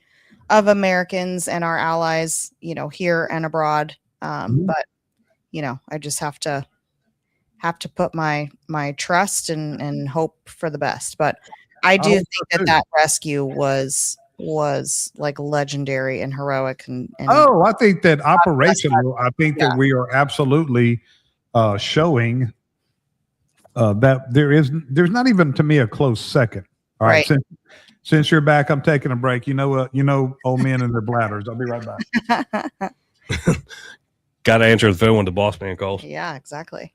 Speaker 2: of Americans and our allies, here and abroad. But I just have to put my trust and hope for the best. But I do think that rescue was like legendary and heroic. And
Speaker 3: I think that operational, that we are absolutely showing that there's not even, to me, a close second. All right. Since you're back, I'm taking a break. Old men and their bladders. I'll be right back.
Speaker 1: Got to answer the phone when the boss man calls.
Speaker 2: Yeah, exactly.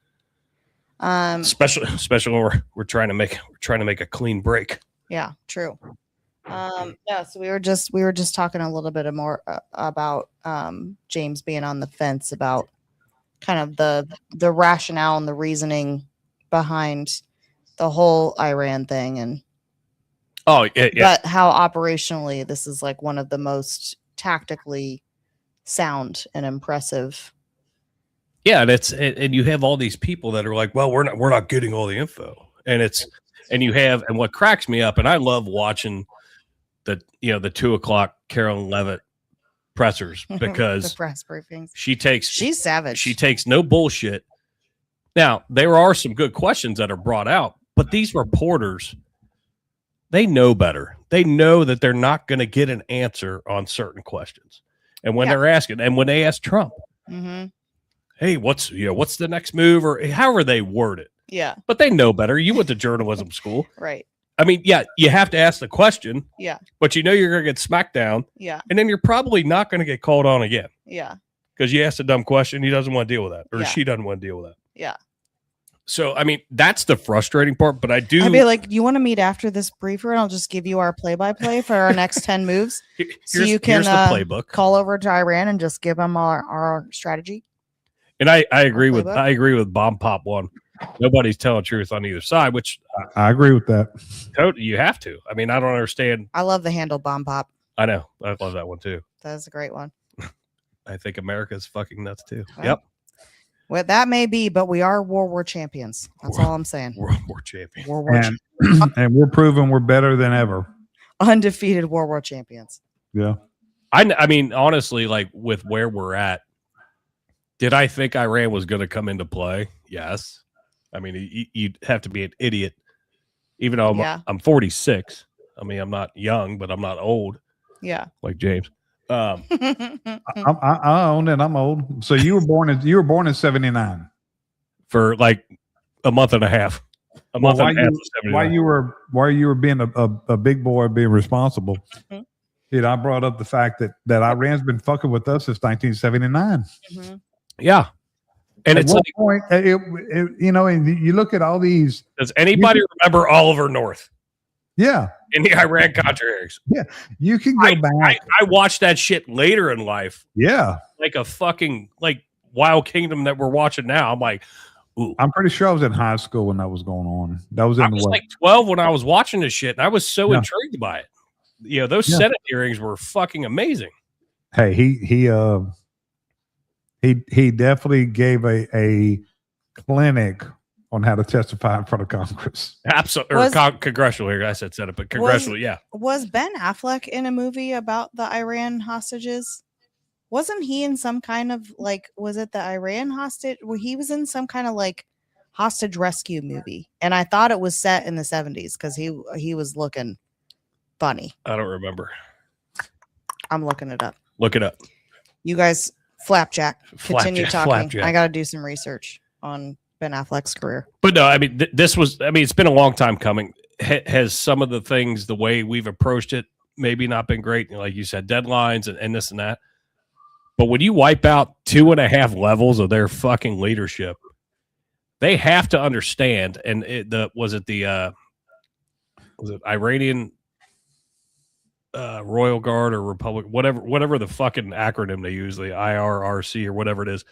Speaker 1: Especially when we're trying to make a clean break.
Speaker 2: Yeah, true. So we were just talking a little bit more about James being on the fence about kind of the rationale and the reasoning behind the whole Iran thing, and but how operationally this is like one of the most tactically sound and impressive.
Speaker 1: Yeah, and you have all these people that are like, well, we're not getting all the info, and what cracks me up, and I love watching the 2:00 Carolyn Levitt pressers, because
Speaker 2: the press briefings.
Speaker 1: She's
Speaker 2: savage.
Speaker 1: She takes no bullshit. Now, there are some good questions that are brought out, but these reporters, they know better. They know that they're not going to get an answer on certain questions. And when they're asking, and when they ask Trump, hey, what's the next move, or however they word it.
Speaker 2: Yeah.
Speaker 1: But they know better. You went to journalism school.
Speaker 2: Right.
Speaker 1: I mean, you have to ask the question.
Speaker 2: Yeah.
Speaker 1: But you're going to get smacked down.
Speaker 2: Yeah.
Speaker 1: And then you're probably not going to get called on again.
Speaker 2: Yeah.
Speaker 1: Because you asked a dumb question. He doesn't want to deal with that. Or she doesn't want to deal with that.
Speaker 2: Yeah.
Speaker 1: So, I mean, that's the frustrating part. But I'd be
Speaker 2: like, you want to meet after this briefer, and I'll just give you our play-by-play for our next 10 moves. So you can
Speaker 1: the playbook.
Speaker 2: Call over to Iran and just give them our strategy.
Speaker 1: And I agree with Bomb Pop One. Nobody's telling truth on either side, which
Speaker 3: I agree with that.
Speaker 1: Totally, you have to. I mean, I don't understand.
Speaker 2: I love the handle Bomb Pop.
Speaker 1: I know. I love that one too.
Speaker 2: That's a great one.
Speaker 1: I think America's fucking nuts too.
Speaker 2: Well,
Speaker 1: yep.
Speaker 2: Well, that may be, but we are World War champions. That's all I'm saying.
Speaker 1: World War champions.
Speaker 2: World War
Speaker 3: and we're proving we're better than ever.
Speaker 2: Undefeated World War champions.
Speaker 3: Yeah.
Speaker 1: I mean, honestly, like with where we're at, did I think Iran was going to come into play? Yes. I mean, you'd have to be an idiot, even though I'm 46. I mean, I'm not young, but I'm not old.
Speaker 2: Yeah.
Speaker 1: Like James.
Speaker 3: I own and I'm old. So you were born in 79.
Speaker 1: For like a month and a half. While
Speaker 3: you were being a big boy, being responsible. I brought up the fact that Iran's been fucking with us since 1979.
Speaker 1: Yeah. And
Speaker 3: at
Speaker 1: it's
Speaker 3: one point, and you look at all these.
Speaker 1: Does anybody remember Oliver North?
Speaker 3: Yeah.
Speaker 1: In the Iran Contra hearings.
Speaker 3: Yeah. You can go back.
Speaker 1: I watched that shit later in life.
Speaker 3: Yeah.
Speaker 1: Like a fucking Wild Kingdom that we're watching now. I'm like, ooh.
Speaker 3: I'm pretty sure I was in high school when that was going on. I was
Speaker 1: like 12 when I was watching this shit, and I was so intrigued by it. Those Senate hearings were fucking amazing.
Speaker 3: Hey, he definitely gave a clinic on how to testify in front of Congress.
Speaker 1: Absolutely. Congressional here. I said Senate, but congressional, yeah.
Speaker 2: Was Ben Affleck in a movie about the Iran hostages? Wasn't he in some kind of like, was it the Iran hostage? Well, he was in some kind of like hostage rescue movie. And I thought it was set in the 70s because he was looking funny.
Speaker 1: I don't remember.
Speaker 2: I'm looking it up.
Speaker 1: Look it up.
Speaker 2: You guys, Flapjack, continue talking.
Speaker 1: Flapjack.
Speaker 2: I got to do some research on Ben Affleck's career.
Speaker 1: But no, I mean, it's been a long time coming. Has some of the things, the way we've approached it, maybe not been great. Like you said, deadlines and this and that. But when you wipe out 2.5 levels of their fucking leadership, they have to understand. And was it Iranian Royal Guard or Republic, whatever the fucking acronym they use, the IRRC or whatever it is.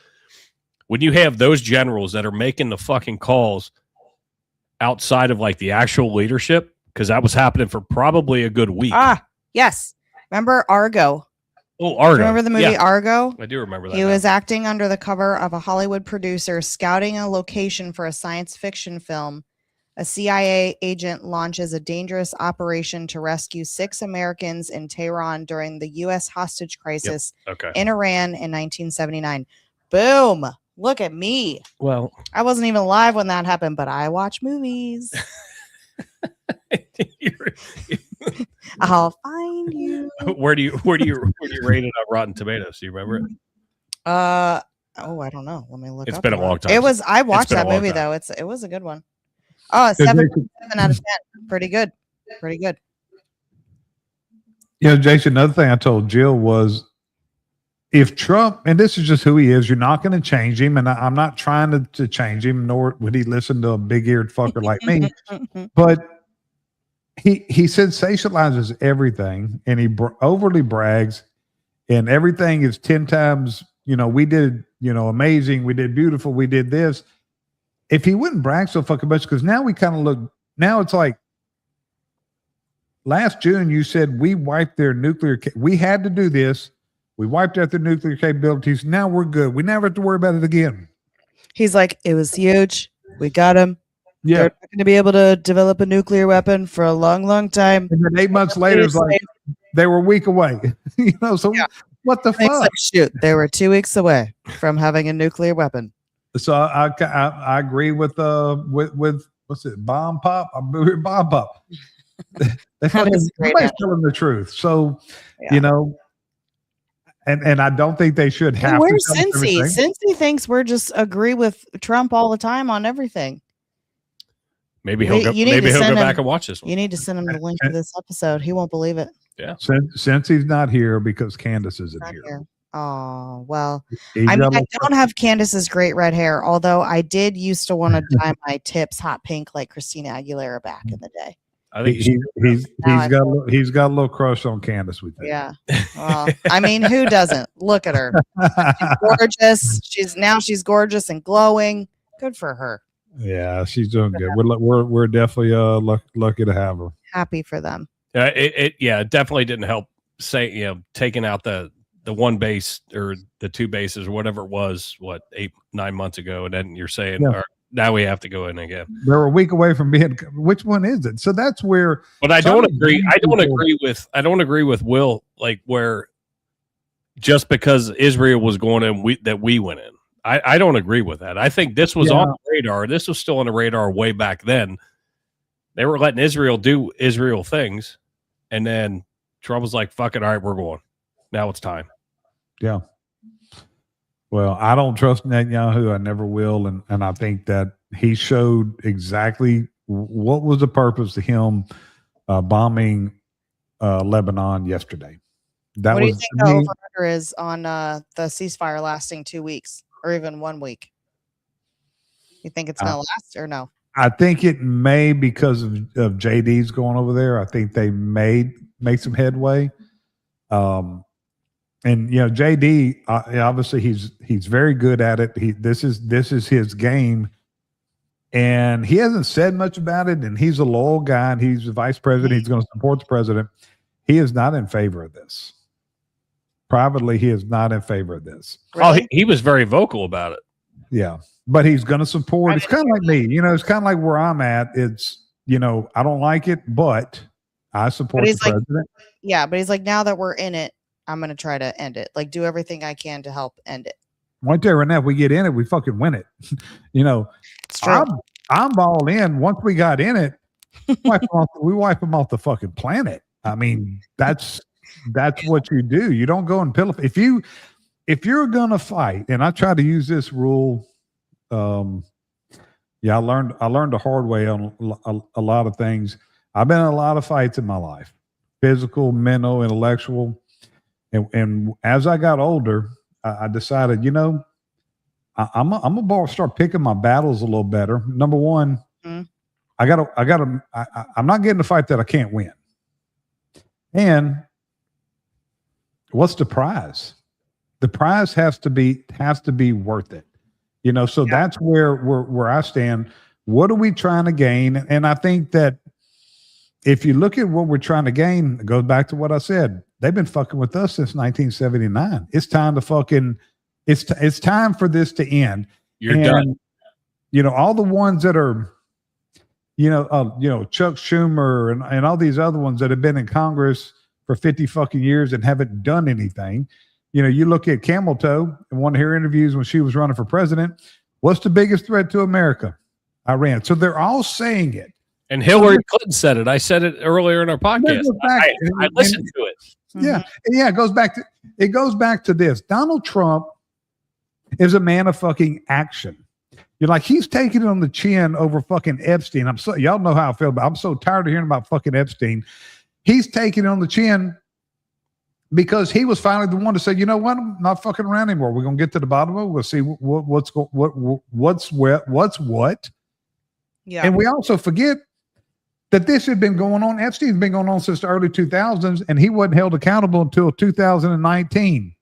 Speaker 1: When you have those generals that are making the fucking calls outside of like the actual leadership, because that was happening for probably a good week.
Speaker 2: Ah, yes. Remember Argo?
Speaker 1: Oh, Argo.
Speaker 2: Remember the movie Argo?
Speaker 1: I do remember that.
Speaker 2: He was acting under the cover of a Hollywood producer scouting a location for a science fiction film. A CIA agent launches a dangerous operation to rescue 6 Americans in Tehran during the U.S. hostage crisis in Iran in 1979. Boom. Look at me.
Speaker 1: Well,
Speaker 2: I wasn't even alive when that happened, but I watch movies. I'll find you.
Speaker 1: Where do you rate it on Rotten Tomatoes? Do you remember it?
Speaker 2: I don't know. Let me look.
Speaker 1: It's been a long time.
Speaker 2: I watched that movie though. It was a good one. Oh, 7 out of 10. Pretty good. Pretty good.
Speaker 3: You know, Jason, another thing I told Jill was, if Trump, and this is just who he is, you're not going to change him, and I'm not trying to change him, nor would he listen to a big-eared fucker like me, but he sensationalizes everything, and he overly brags, and everything is 10 times, we did, amazing, we did beautiful, we did this. If he wouldn't brag so fucking much, because now we kind of look, now it's like, last June you said we wiped their nuclear, we had to do this. We wiped out their nuclear capabilities. Now we're good. We never have to worry about it again.
Speaker 2: He's like, it was huge. We got him.
Speaker 3: Yeah.
Speaker 2: They're not going to be able to develop a nuclear weapon for a long, long time.
Speaker 3: And then 8 months later, it's like they were a week away. So what the fuck?
Speaker 2: Like, shoot, they were 2 weeks away from having a nuclear weapon.
Speaker 3: So I agree with what's it, bomb pop? Bomb pop. Everybody's telling the truth. So and I don't think they should have.
Speaker 2: Where's Cincy? Cincy thinks we're just agree with Trump all the time on everything.
Speaker 1: Maybe he'll go back and watch this one.
Speaker 2: You need to send him the link to this episode. He won't believe it.
Speaker 1: Yeah.
Speaker 3: Since he's not here because Candace isn't here.
Speaker 2: Oh, well, I don't have Candace's great red hair, although I did used to want to dye my tips hot pink like Christina Aguilera back in the day.
Speaker 1: I think
Speaker 3: he's got a little crush on Candace, we think.
Speaker 2: Yeah. Well, I mean, who doesn't? Look at her. She's gorgeous. She's gorgeous and glowing. Good for her.
Speaker 3: Yeah, she's doing good. We're definitely lucky to have her.
Speaker 2: Happy for them.
Speaker 1: It definitely didn't help taking out the one base or the 2 bases or whatever it was, 8-9 months ago, and then you're saying now we have to go in again.
Speaker 3: They're a week away from being. Which one is it? So that's where.
Speaker 1: But I don't agree. I don't agree with Will. Like where just because Israel was going in, that we went in. I don't agree with that. I think this was on the radar. This was still on the radar way back then. They were letting Israel do Israel things, and then Trump was like, "Fuck it, all right, we're going. Now it's time."
Speaker 3: Yeah. Well, I don't trust Netanyahu. I never will. And I think that he showed exactly what was the purpose of him bombing Lebanon yesterday.
Speaker 2: What do you think the over-under is on the ceasefire lasting 2 weeks or even 1 week? You think it's going to last or no?
Speaker 3: I think it may because of JD's going over there. I think they may make some headway. And JD, obviously he's very good at it. This is his game, and he hasn't said much about it. And he's a loyal guy, and he's the vice president. He's going to support the president. He is not in favor of this. Privately, he is not in favor of this.
Speaker 1: Really? Oh, he was very vocal about it.
Speaker 3: Yeah. But he's going to support. It's kind of like me. It's kind of like where I'm at. It's, I don't like it, but I support the president.
Speaker 2: Yeah, but he's like, now that we're in it, I'm going to try to end it. Like, do everything I can to help end it.
Speaker 3: Right there, right now, if we get in it, we fucking win it.
Speaker 2: It's true.
Speaker 3: I'm all in. Once we got in it, we wipe them off the fucking planet. I mean, that's what you do. You don't go and pillow. If you're gonna fight, and I try to use this rule. I learned the hard way on a lot of things. I've been in a lot of fights in my life, physical, mental, intellectual, and as I got older, I decided, I'm gonna start picking my battles a little better. Number one, I'm not getting a fight that I can't win. And what's the prize? The prize has to be worth it. So that's where I stand. What are we trying to gain? And I think that if you look at what we're trying to gain, it goes back to what I said. They've been fucking with us since 1979. It's time to fucking, it's time for this to end.
Speaker 1: You're done.
Speaker 3: All the ones that are, Chuck Schumer and all these other ones that have been in Congress for 50 fucking years and haven't done anything. You look at Camel Toe and one of her interviews when she was running for president. What's the biggest threat to America? Iran. So they're all saying it.
Speaker 1: And Hillary Clinton said it. I said it earlier in our podcast. I listened to it.
Speaker 3: Yeah. Yeah. It goes back to this. Donald Trump is a man of fucking action. You're like, he's taking it on the chin over fucking Epstein. Y'all know how I feel about it. I'm so tired of hearing about fucking Epstein. He's taking it on the chin because he was finally the one to say, you know what? I'm not fucking around anymore. We're going to get to the bottom of it. We'll see what's what.
Speaker 2: Yeah.
Speaker 3: And we also forget that this had been going on. Epstein's been going on since the early 2000s, and he wasn't held accountable until 2019.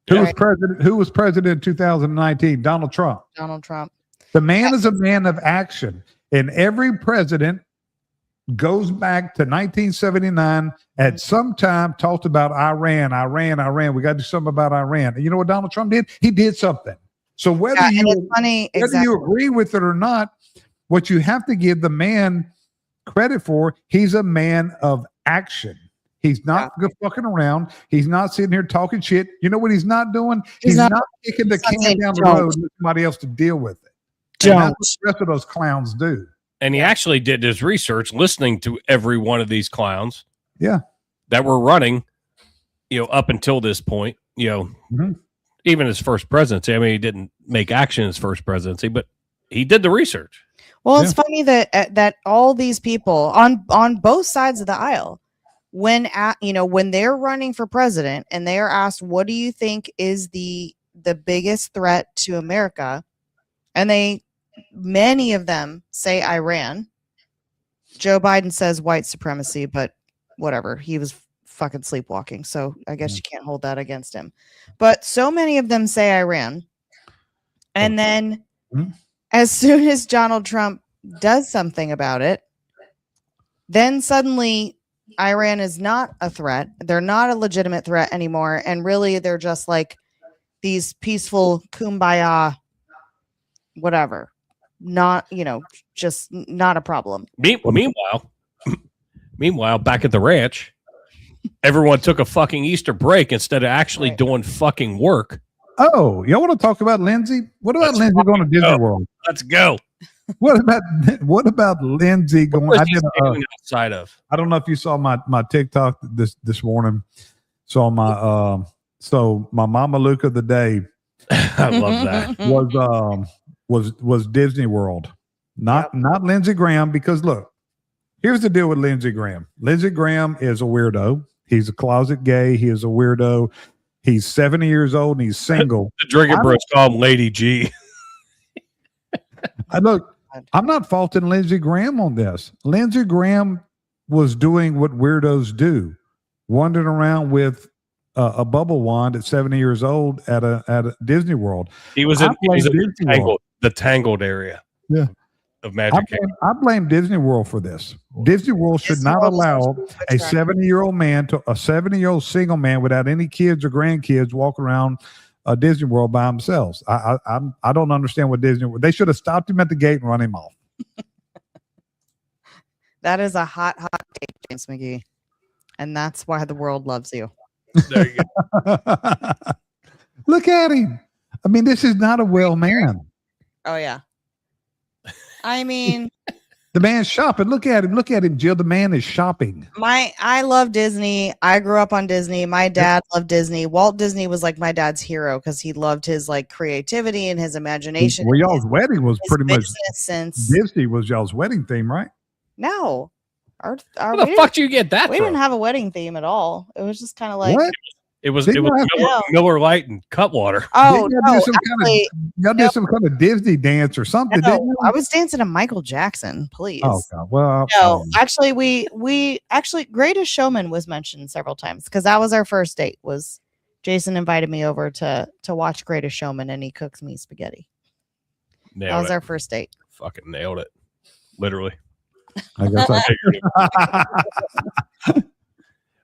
Speaker 3: Who was president in 2019? Donald Trump.
Speaker 2: Donald Trump.
Speaker 3: The man is a man of action, and every president goes back to 1979 at some time talked about Iran. We got to do something about Iran. And you know what Donald Trump did? He did something. So whether you agree with it or not, what you have to give the man credit for, he's a man of action. He's not fucking around. He's not sitting here talking shit. You know what he's not doing? He's not kicking the can down the road for somebody else to deal with it. And that's what the rest of those clowns do.
Speaker 1: And he actually did his research listening to every one of these clowns.
Speaker 3: Yeah.
Speaker 1: That were running, up until this point, even his first presidency. I mean, he didn't make action in his first presidency, but he did the research.
Speaker 2: Well, it's funny that all these people on both sides of the aisle, when they're running for president and they are asked, what do you think is the biggest threat to America? And many of them say Iran. Joe Biden says white supremacy, but whatever. He was fucking sleepwalking. So I guess you can't hold that against him. But so many of them say Iran. And then as soon as Donald Trump does something about it, then suddenly Iran is not a threat. They're not a legitimate threat anymore. And really, they're just like these peaceful kumbaya, whatever. Not, just not a problem.
Speaker 1: Meanwhile, back at the ranch, everyone took a fucking Easter break instead of actually doing fucking work.
Speaker 3: Oh, y'all want to talk about Lindsay? What about Lindsay going to Disney World?
Speaker 1: Let's go.
Speaker 3: What about Lindsay going?
Speaker 1: Outside of? I
Speaker 3: don't know if you saw my TikTok this morning. So my Mama Luke of the day.
Speaker 1: I love that.
Speaker 3: Was Disney World, not Lindsey Graham, because look, here's the deal with Lindsey Graham. Lindsey Graham is a weirdo. He's a closet gay. He is a weirdo. He's 70 years old and he's single.
Speaker 1: The Drinking Bros call him Lady G.
Speaker 3: I'm not faulting Lindsey Graham on this. Lindsey Graham was doing what weirdos do, wandering around with a bubble wand at 70 years old at a Disney World.
Speaker 1: He was in the Tangled area.
Speaker 3: Yeah.
Speaker 1: Of Magic.
Speaker 3: I blame Disney World for this. Disney World should not allow a 70-year-old single man without any kids or grandkids walk around Disney World by themselves. I don't understand what Disney. They should have stopped him at the gate and run him off.
Speaker 2: That is a hot take, James McGee, and that's why the world loves you.
Speaker 1: There you go.
Speaker 3: Look at him. I mean, this is not a well man.
Speaker 2: Oh yeah. I mean,
Speaker 3: the man's shopping. Look at him, Jill. The man is shopping.
Speaker 2: I love Disney. I grew up on Disney. My dad loved Disney. Walt Disney was like my dad's hero because he loved his like creativity and his imagination.
Speaker 3: Well, y'all's wedding was pretty much
Speaker 2: since
Speaker 3: Disney was y'all's wedding theme, right?
Speaker 2: No.
Speaker 1: Where the fuck do you get that
Speaker 2: we
Speaker 1: from?
Speaker 2: didn't have a wedding theme at all. It was just kind of like
Speaker 3: What?
Speaker 1: It was Miller Lite and Cutwater.
Speaker 2: Oh, no,
Speaker 3: y'all did some kind of Disney dance or something.
Speaker 2: No, I was dancing to Michael Jackson, please.
Speaker 3: Oh, God. Well,
Speaker 2: no, actually, we Greatest Showman was mentioned several times because that was our first date. Was Jason invited me over to watch Greatest Showman and he cooks me spaghetti. That was our first date.
Speaker 1: Fucking nailed it, literally.
Speaker 3: I guess I
Speaker 1: figured it.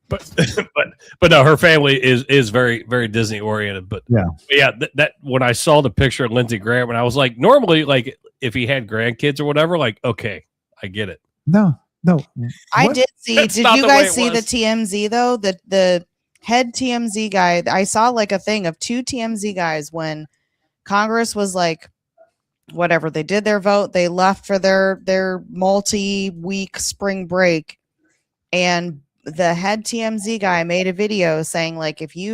Speaker 1: But no, her family is very, very Disney oriented. But yeah, that when I saw the picture of Lindsey Graham, and I was like, normally, like if he had grandkids or whatever, like okay, I get it.
Speaker 3: No.
Speaker 2: I did see. Did you guys see the TMZ though? The head TMZ guy. I saw like a thing of 2 TMZ guys when Congress was like, whatever, they did their vote, they left for their multi-week spring break, and the head TMZ guy made a video saying like, if he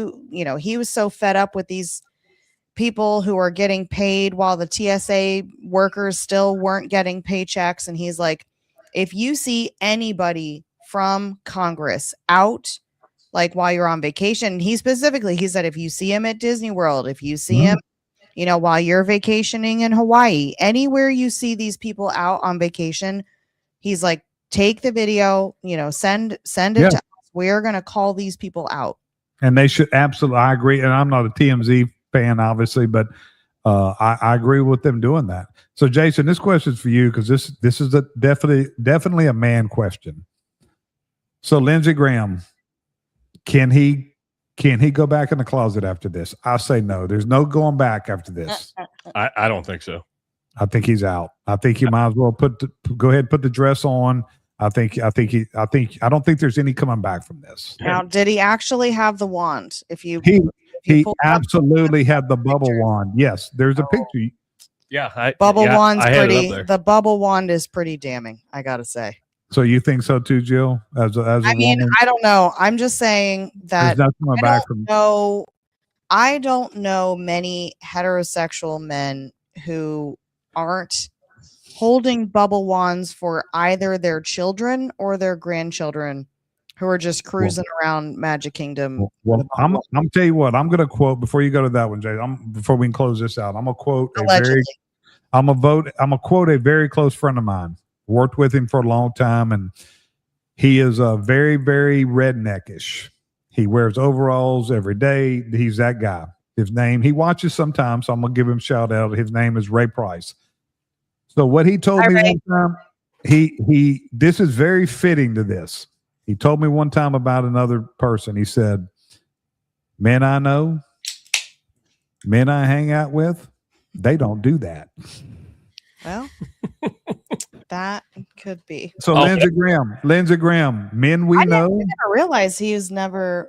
Speaker 2: was so fed up with these people who are getting paid while the TSA workers still weren't getting paychecks. And he's like, if you see anybody from Congress out, like while you're on vacation, he said, if you see him at Disney World, if you see him, while you're vacationing in Hawaii, anywhere you see these people out on vacation, he's like, take the video, send it to us. We're going to call these people out.
Speaker 3: And they should absolutely, I agree. And I'm not a TMZ fan, obviously, but I agree with them doing that. So Jason, this question is for you, because this is definitely a man question. So Lindsey Graham, can he go back in the closet after this? I say no. There's no going back after this.
Speaker 1: I don't think so.
Speaker 3: I think he's out. I think he might as well go ahead and put the dress on. I don't think there's any coming back from this.
Speaker 2: Now, did he actually have the wand?
Speaker 3: He absolutely had the bubble wand. Yes, there's a picture.
Speaker 1: Yeah,
Speaker 2: wand's pretty. The bubble wand is pretty damning, I gotta say.
Speaker 3: So you think so too, Jill? As a woman?
Speaker 2: I don't know. I'm just saying that I don't know many heterosexual men who aren't holding bubble wands for either their children or their grandchildren who are just cruising around Magic Kingdom.
Speaker 3: Well, I'm tell you what, I'm going to quote before you go to that one, Jay. Before we can close this out, I'm going to quote a very close friend of mine. Worked with him for a long time, and he is a very, very redneckish. He wears overalls every day. He's that guy. His name, he watches sometimes, so I'm going to give him a shout out. His name is Ray Price. So what he told me one time, this is very fitting to this. He told me one time about another person. He said, men I know, men I hang out with, they don't do that.
Speaker 2: Well, that could be.
Speaker 3: So Lindsey Graham, men we know.
Speaker 2: I never realized he was never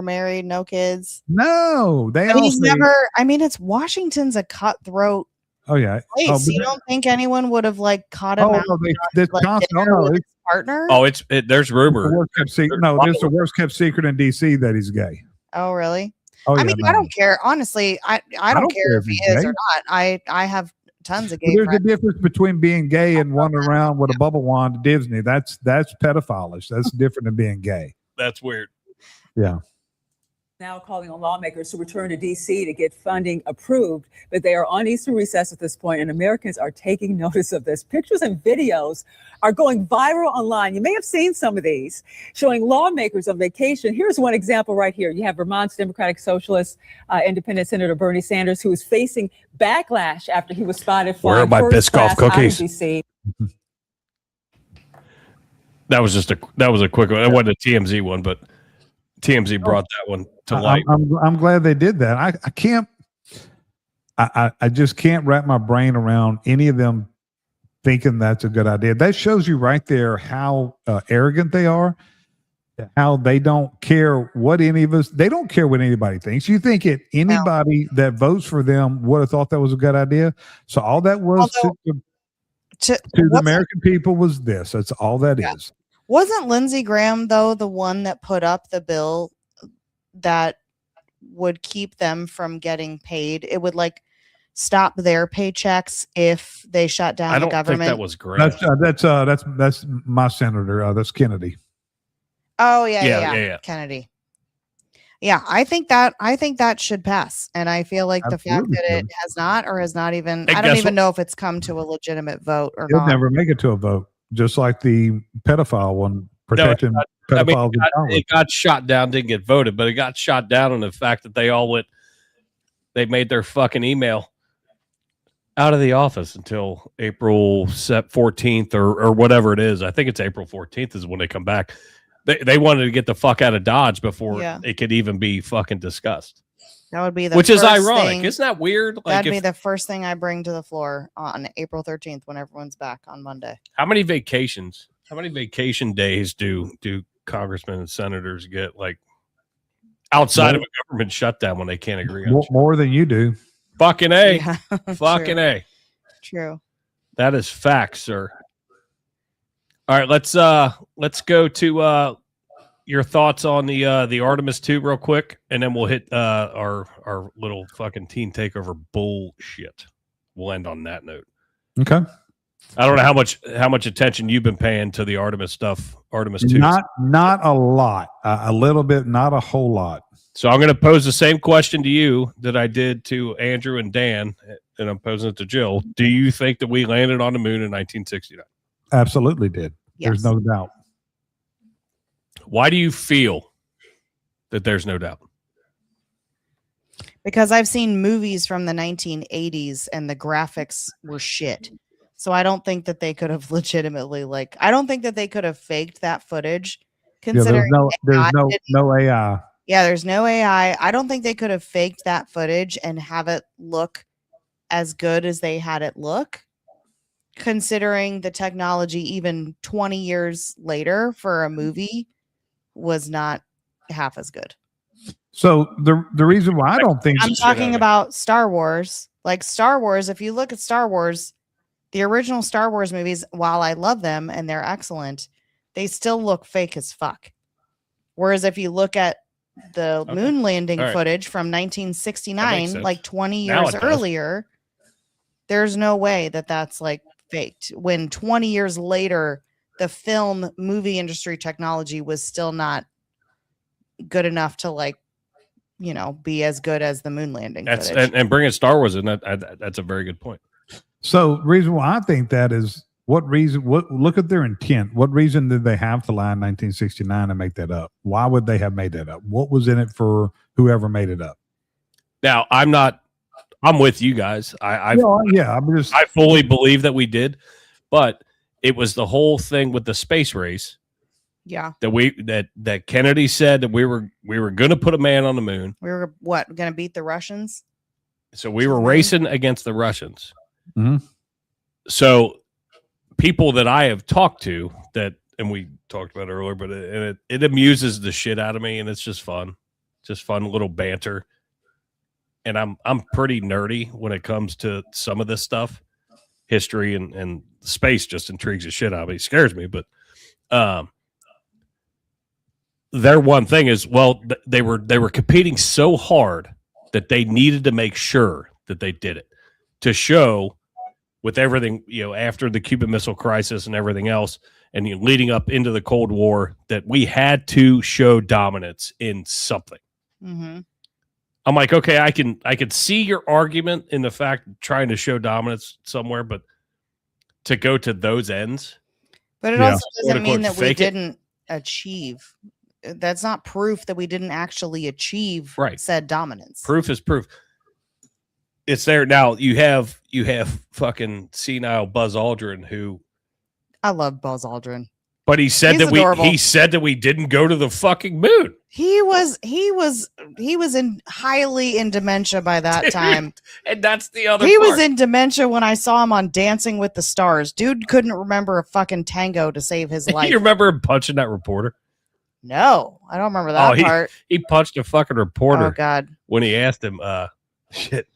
Speaker 2: married, no kids.
Speaker 3: No,
Speaker 2: it's Washington's a cutthroat.
Speaker 3: Oh yeah.
Speaker 2: Place. You don't think anyone would have caught him out?
Speaker 3: His
Speaker 2: partner.
Speaker 1: There's rumor.
Speaker 3: This is the worst kept secret in DC that he's gay.
Speaker 2: Oh really?
Speaker 3: Oh,
Speaker 2: I don't care. Honestly, I don't care if he is or not. I have tons of gay friends.
Speaker 3: There's a difference between being gay and running around with a bubble wand at Disney. That's pedophilish. That's different than being gay.
Speaker 1: That's weird.
Speaker 3: Yeah.
Speaker 4: Now calling on lawmakers to return to D.C. to get funding approved, but they are on Easter recess at this point, and Americans are taking notice of this. Pictures and videos are going viral online. You may have seen some of these showing lawmakers on vacation. Here's one example right here. You have Vermont's Democratic Socialist Independent Senator Bernie Sanders, who is facing backlash after he was spotted flying first-class out of D.C.
Speaker 1: That was a quick one. It wasn't a TMZ one, but TMZ brought that one to light.
Speaker 3: I'm glad they did that. I can't. I just can't wrap my brain around any of them thinking that's a good idea. That shows you right there how arrogant they are, how they don't care what any of us, they don't care what anybody thinks. You think anybody that votes for them would have thought that was a good idea. So all that was to the American people was this. That's all that is.
Speaker 2: Wasn't Lindsey Graham, though, the one that put up the bill that would keep them from getting paid? It would like stop their paychecks if they shut down the government. I don't think
Speaker 1: that was great.
Speaker 3: That's my senator. That's Kennedy.
Speaker 2: Oh yeah. Kennedy. Yeah, I think that should pass, and I feel like the fact that it has not or has not even, I don't even know if it's come to a legitimate vote or not.
Speaker 3: It'll never make it to a vote, just like the pedophile one protecting pedophiles.
Speaker 1: It got shot down, didn't get voted, but it got shot down on the fact that they made their fucking email out of the office until April 14th or whatever it is. I think it's April 14th is when they come back. They wanted to get the fuck out of Dodge before it could even be fucking discussed.
Speaker 2: That would be
Speaker 1: which is ironic. Isn't that weird?
Speaker 2: That'd be the first thing I bring to the floor on April 13th when everyone's back on Monday.
Speaker 1: How many vacation days do congressmen and senators get, like, outside of a government shutdown when they can't agree on
Speaker 3: more than you do?
Speaker 1: Fucking A.
Speaker 2: Yeah,
Speaker 1: fucking
Speaker 2: true.
Speaker 1: A.
Speaker 2: True.
Speaker 1: That is facts, sir. All right, let's go to your thoughts on the Artemis 2 real quick, and then we'll hit our little fucking teen takeover bullshit. We'll end on that note.
Speaker 3: Okay.
Speaker 1: I don't know how much attention you've been paying to the Artemis stuff. Artemis 2.
Speaker 3: Not a lot. A little bit, not a whole lot.
Speaker 1: So I'm going to pose the same question to you that I did to Andrew and Dan, and I'm posing it to Jill. Do you think that we landed on the moon in 1969?
Speaker 3: Absolutely did.
Speaker 2: Yes.
Speaker 3: There's no doubt.
Speaker 1: Why do you feel that there's no doubt?
Speaker 2: Because I've seen movies from the 1980s and the graphics were shit. So I don't think that they could have legitimately, I don't think that they could have faked that footage. Considering
Speaker 3: there's no AI.
Speaker 2: Yeah, there's no AI. I don't think they could have faked that footage and have it look as good as they had it look, considering the technology even 20 years later for a movie was not half as good.
Speaker 3: So the reason why I don't think
Speaker 2: I'm talking about Star Wars. Like Star Wars, if you look at Star Wars, the original Star Wars movies, while I love them and they're excellent, they still look fake as fuck. Whereas if you look at the moon landing footage from 1969, like 20 years earlier, there's no way that that's like faked. When 20 years later, the film movie industry technology was still not good enough to be as good as the moon landing footage.
Speaker 1: And bringing Star Wars in, that's a very good point.
Speaker 3: So reason why I think that is, look at their intent. What reason did they have to lie in 1969 and make that up? Why would they have made that up? What was in it for whoever made it up?
Speaker 1: Now, I'm with you guys. I fully believe that we did, but it was the whole thing with the space race.
Speaker 2: Yeah.
Speaker 1: That Kennedy said that we were going to put a man on the moon.
Speaker 2: We were going to beat the Russians? So
Speaker 1: we were racing against the Russians.
Speaker 3: Mm-hmm.
Speaker 1: So people that I have talked to and we talked about it earlier, but it amuses the shit out of me, and it's just fun little banter. And I'm pretty nerdy when it comes to some of this stuff. History and space just intrigues the shit out of me. It scares me, but their one thing is, they were competing so hard that they needed to make sure that they did it to show, with everything, after the Cuban Missile Crisis and everything else, and leading up into the Cold War, that we had to show dominance in something.
Speaker 2: Mm-hmm.
Speaker 1: I'm like, okay, I can see your argument in the fact of trying to show dominance somewhere, but to go to those ends.
Speaker 2: But it also doesn't mean that we didn't achieve. That's not proof that we didn't actually achieve said dominance.
Speaker 1: Proof is proof. It's there now. You have fucking senile Buzz Aldrin, who
Speaker 2: I love Buzz Aldrin.
Speaker 1: But he said
Speaker 2: He's
Speaker 1: that
Speaker 2: adorable.
Speaker 1: he said that we didn't go to the fucking moon.
Speaker 2: He was highly in dementia by that
Speaker 1: Dude,
Speaker 2: time.
Speaker 1: And that's the other
Speaker 2: He
Speaker 1: part.
Speaker 2: was in dementia when I saw him on Dancing with the Stars. Dude couldn't remember a fucking tango to save his life.
Speaker 1: You remember him punching that reporter?
Speaker 2: No, I don't remember that part.
Speaker 1: He punched a fucking reporter
Speaker 2: Oh God.
Speaker 1: when he asked him shit.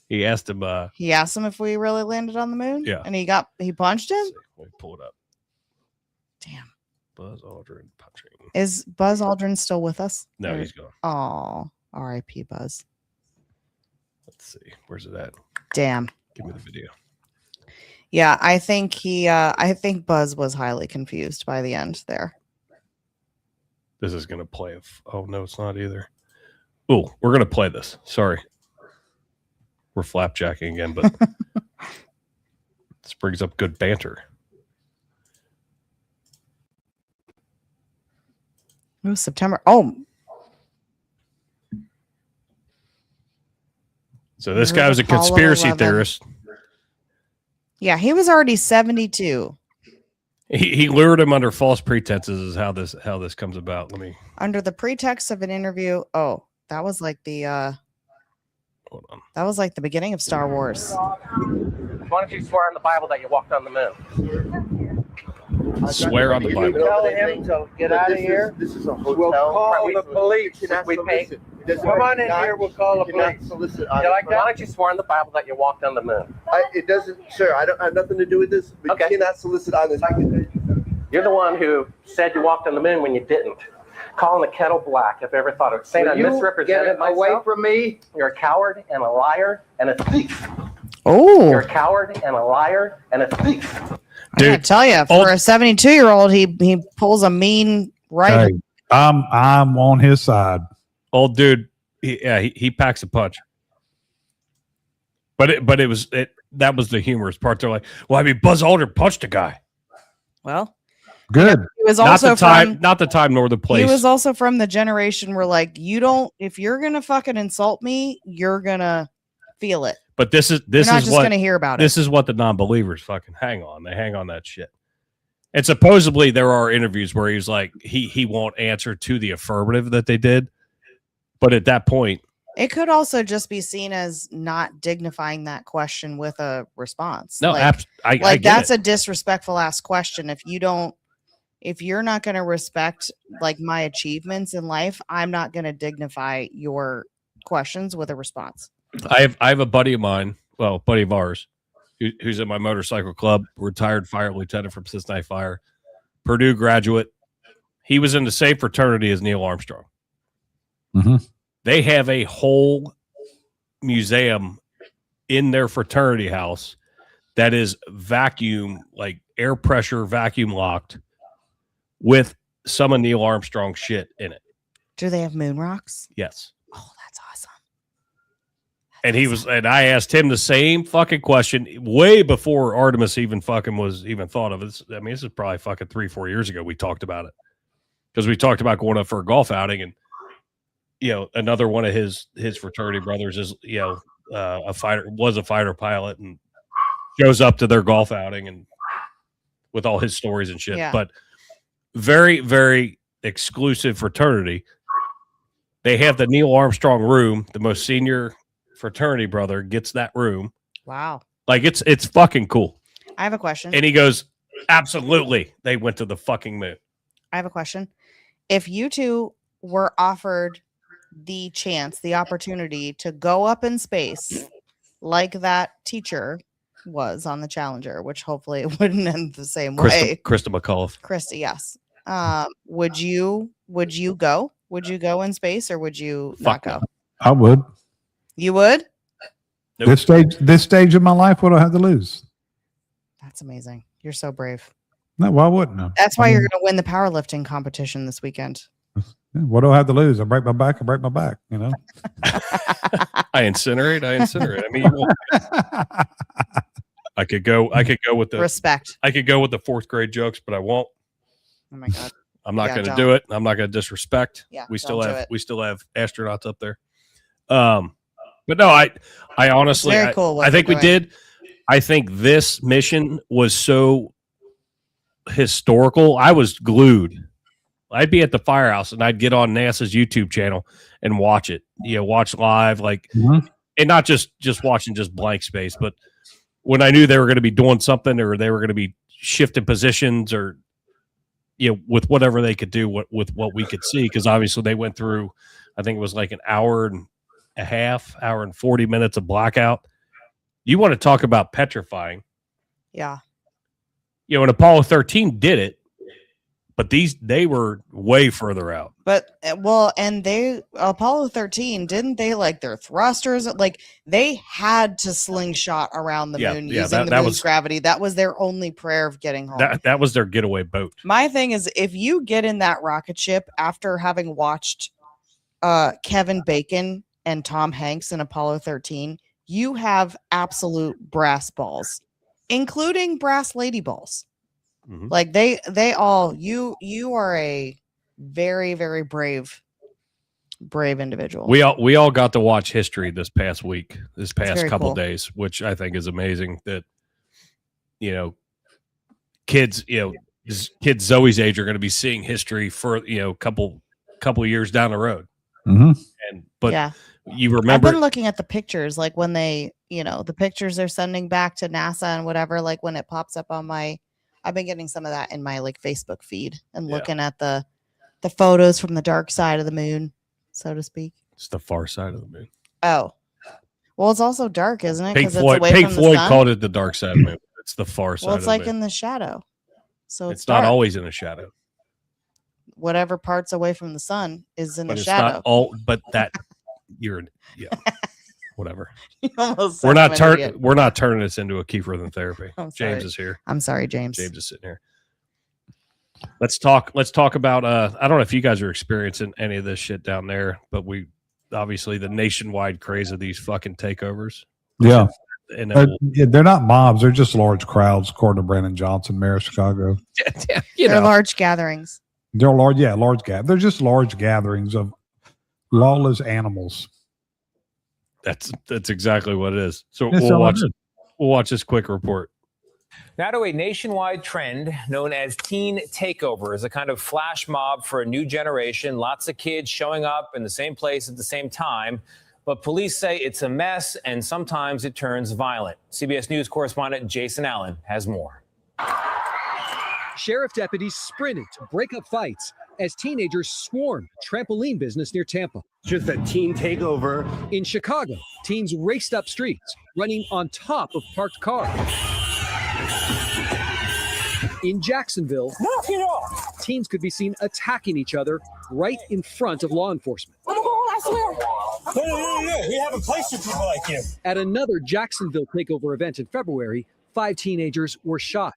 Speaker 1: He asked him
Speaker 2: He asked him if we really landed on the moon.
Speaker 1: Yeah.
Speaker 2: And he punched him.
Speaker 1: let me pull it up.
Speaker 2: Damn.
Speaker 1: Buzz Aldrin punching.
Speaker 2: Is Buzz Aldrin still with us?
Speaker 1: No, he's gone.
Speaker 2: Oh, R.I.P. Buzz.
Speaker 1: Let's see. Where's it at?
Speaker 2: Damn.
Speaker 1: Give me the video.
Speaker 2: Yeah, I think I think Buzz was highly confused by the end there.
Speaker 1: This is gonna play. Oh no, it's not either. Oh, we're gonna play this. Sorry, we're flapjacking again, but this brings up good banter.
Speaker 2: It was September. Oh,
Speaker 1: So this
Speaker 2: It
Speaker 1: guy
Speaker 2: was
Speaker 1: was a
Speaker 2: Apollo
Speaker 1: conspiracy
Speaker 2: 11.
Speaker 1: theorist.
Speaker 2: yeah, he was already 72
Speaker 1: He lured him under false pretenses. Is how this comes about. Let me
Speaker 2: under the pretext of an interview. Oh, that was like the
Speaker 1: hold on.
Speaker 2: that was like the beginning of Star Wars.
Speaker 5: Why don't you swear on the Bible that you walked on the moon?
Speaker 1: Swear on the Bible.
Speaker 6: Tell him to get out of here.
Speaker 5: This is a hotel.
Speaker 6: We'll call
Speaker 5: We-
Speaker 6: the police.
Speaker 5: we pay-
Speaker 6: Come on in here. We'll call the police.
Speaker 5: You like that? Why don't you swear on the Bible that you walked on the moon?
Speaker 7: It doesn't, sir. I don't have nothing to do with this. But
Speaker 5: Okay.
Speaker 7: you cannot solicit on this.
Speaker 5: You're the one who said you walked on the moon when you didn't. Calling the kettle black, if I ever thought of it. Saying I
Speaker 6: You
Speaker 5: misrepresented
Speaker 6: get away
Speaker 5: myself.
Speaker 6: from me.
Speaker 5: You're a coward and a liar and a thief.
Speaker 2: Oh,
Speaker 5: You're a coward and a liar and a thief.
Speaker 2: I gotta
Speaker 1: Dude,
Speaker 2: tell you, for a 72-year-old, he pulls a mean right.
Speaker 3: Hey, I'm on his side.
Speaker 1: Old dude. He packs a punch. But that was the humorous part. They're like, well, I mean, Buzz Aldrin punched a guy.
Speaker 2: Well,
Speaker 3: Good.
Speaker 2: he was
Speaker 1: Not
Speaker 2: also
Speaker 1: the time,
Speaker 2: from.
Speaker 1: not the time nor the place.
Speaker 2: He was also from the generation where, like, if you're gonna fucking insult me, you're gonna feel it.
Speaker 1: But this
Speaker 2: You're
Speaker 1: is
Speaker 2: not just
Speaker 1: what
Speaker 2: gonna hear about
Speaker 1: this is what the non-believers fucking hang on. They hang on that shit. And supposedly there are interviews where he's like he won't answer to the affirmative that they did. But at that point,
Speaker 2: it. It could also just be seen as not dignifying that question with a response.
Speaker 1: no,
Speaker 2: like,
Speaker 1: I
Speaker 2: like
Speaker 1: get
Speaker 2: that's
Speaker 1: it.
Speaker 2: a disrespectful ass question. If you're not going to respect like my achievements in life, I'm not going to dignify your questions with a response.
Speaker 1: I have a buddy of mine, well, buddy of ours, who's in my motorcycle club, retired fire lieutenant from Cincinnati Fire, Purdue graduate. He was in the same fraternity as Neil Armstrong.
Speaker 3: Mhm.
Speaker 1: They have a whole museum in their fraternity house that is vacuum, like air pressure vacuum locked, with some of Neil Armstrong shit in it.
Speaker 2: Do they have moon rocks?
Speaker 1: Yes.
Speaker 2: Oh, that's awesome.
Speaker 1: And I asked him the same fucking question way before Artemis even fucking was even thought of it. I mean, this is probably fucking 3-4 years ago. We talked about it because we talked about going up for a golf outing, and another one of his fraternity brothers is a fighter pilot and shows up to their golf outing and with all his stories and shit.
Speaker 2: Yeah.
Speaker 1: But very, very exclusive fraternity. They have the Neil Armstrong room. The most senior fraternity brother gets that room.
Speaker 2: Wow.
Speaker 1: Like it's fucking cool.
Speaker 2: I have a question.
Speaker 1: And he goes, absolutely. They went to the fucking moon.
Speaker 2: I have a question. If you two were offered the chance, the opportunity to go up in space like that teacher was on the Challenger, which hopefully it wouldn't end the same way.
Speaker 1: Krista McAuliffe.
Speaker 2: Christy, yes. Would you go? Would you go in space or would you
Speaker 1: Fuck
Speaker 2: not go?
Speaker 3: I would.
Speaker 2: You would?
Speaker 1: Nope.
Speaker 3: This stage of my life, what do I have to lose?
Speaker 2: That's amazing. You're so brave.
Speaker 3: No, why wouldn't I?
Speaker 2: That's why you're going to win the powerlifting competition this weekend.
Speaker 3: What do I have to lose? I break my back. I break my back. You know.
Speaker 1: I incinerate. I mean, you won't. I could go with the
Speaker 2: Respect.
Speaker 1: I could go with the fourth grade jokes, but I won't.
Speaker 2: Oh my God.
Speaker 1: I'm not
Speaker 2: Yeah,
Speaker 1: going to
Speaker 2: don't.
Speaker 1: do it. I'm not going to disrespect.
Speaker 2: Yeah,
Speaker 1: we still
Speaker 2: don't do
Speaker 1: have
Speaker 2: it.
Speaker 1: we still have astronauts up there. But no, I honestly,
Speaker 2: Very cool what
Speaker 1: I think we
Speaker 2: they're doing.
Speaker 1: did. I think this mission was so historical. I was glued. I'd be at the firehouse and I'd get on NASA's YouTube channel and watch it. Watch live, like, and not just watching just blank space, but when I knew they were going to be doing something or they were going to be shifting positions or with whatever they could do with what we could see, because obviously they went through, I think it was like an hour and a half, hour and 40 minutes of blackout. You want to talk about petrifying?
Speaker 2: Yeah.
Speaker 1: And Apollo 13 did it, but they were way further out.
Speaker 2: But and Apollo 13, didn't they, like, their thrusters, like, they had to slingshot around the moon using the moon's gravity. That was their only prayer of getting home.
Speaker 1: That was their getaway boat.
Speaker 2: My thing is, if you get in that rocket ship after having watched Kevin Bacon and Tom Hanks in Apollo 13, you have absolute brass balls, including brass lady balls. Like they all, you are a very, very brave individual.
Speaker 1: We all got to watch history this past couple days, which I think is amazing that, kids Zoe's age are going to be seeing history for, couple years down the road. You remember,
Speaker 2: I've been looking at the pictures, like when they, the pictures they're sending back to NASA and whatever, like when it pops up on I've been getting some of that in my like Facebook feed and looking at the photos from the dark side of the moon, so to speak.
Speaker 1: It's the far side of the moon.
Speaker 2: Oh, well, it's also dark, isn't it?
Speaker 1: Pink Floyd called it the dark side of the moon. It's the far side.
Speaker 2: Well, it's
Speaker 1: of
Speaker 2: like
Speaker 1: the moon.
Speaker 2: in the shadow, so
Speaker 1: it's not always in the shadow.
Speaker 2: Whatever part's away from the sun is in the
Speaker 1: it's
Speaker 2: shadow.
Speaker 1: Not all, but that whatever.
Speaker 2: We're not
Speaker 1: turning this into a Kiefer than therapy. James is here.
Speaker 2: I'm sorry, James.
Speaker 1: James is sitting here. Let's talk about I don't know if you guys are experiencing any of this shit down there, but we obviously the nationwide craze of these fucking takeovers.
Speaker 3: Yeah.
Speaker 1: And
Speaker 3: they're not mobs, they're just large crowds, according to Brandon Johnson, Mayor of Chicago.
Speaker 2: They're large gatherings.
Speaker 3: They're large gatherings. They're just large gatherings of lawless animals.
Speaker 1: That's exactly what it is. So we'll watch this quick report.
Speaker 8: Now to a nationwide trend known as teen takeovers, a kind of flash mob for a new generation. Lots of kids showing up in the same place at the same time. But police say it's a mess and sometimes it turns violent. CBS News correspondent Jason Allen has more.
Speaker 9: Sheriff deputies sprinted to break up fights as teenagers swarmed trampoline business near Tampa.
Speaker 10: Just a teen takeover.
Speaker 9: In Chicago, teens raced up streets, running on top of parked cars. In Jacksonville, teens could be seen attacking each other right in front of law enforcement.
Speaker 10: I swear. No. We have a place for people like you.
Speaker 9: At another Jacksonville takeover event in February, 5 teenagers were shot.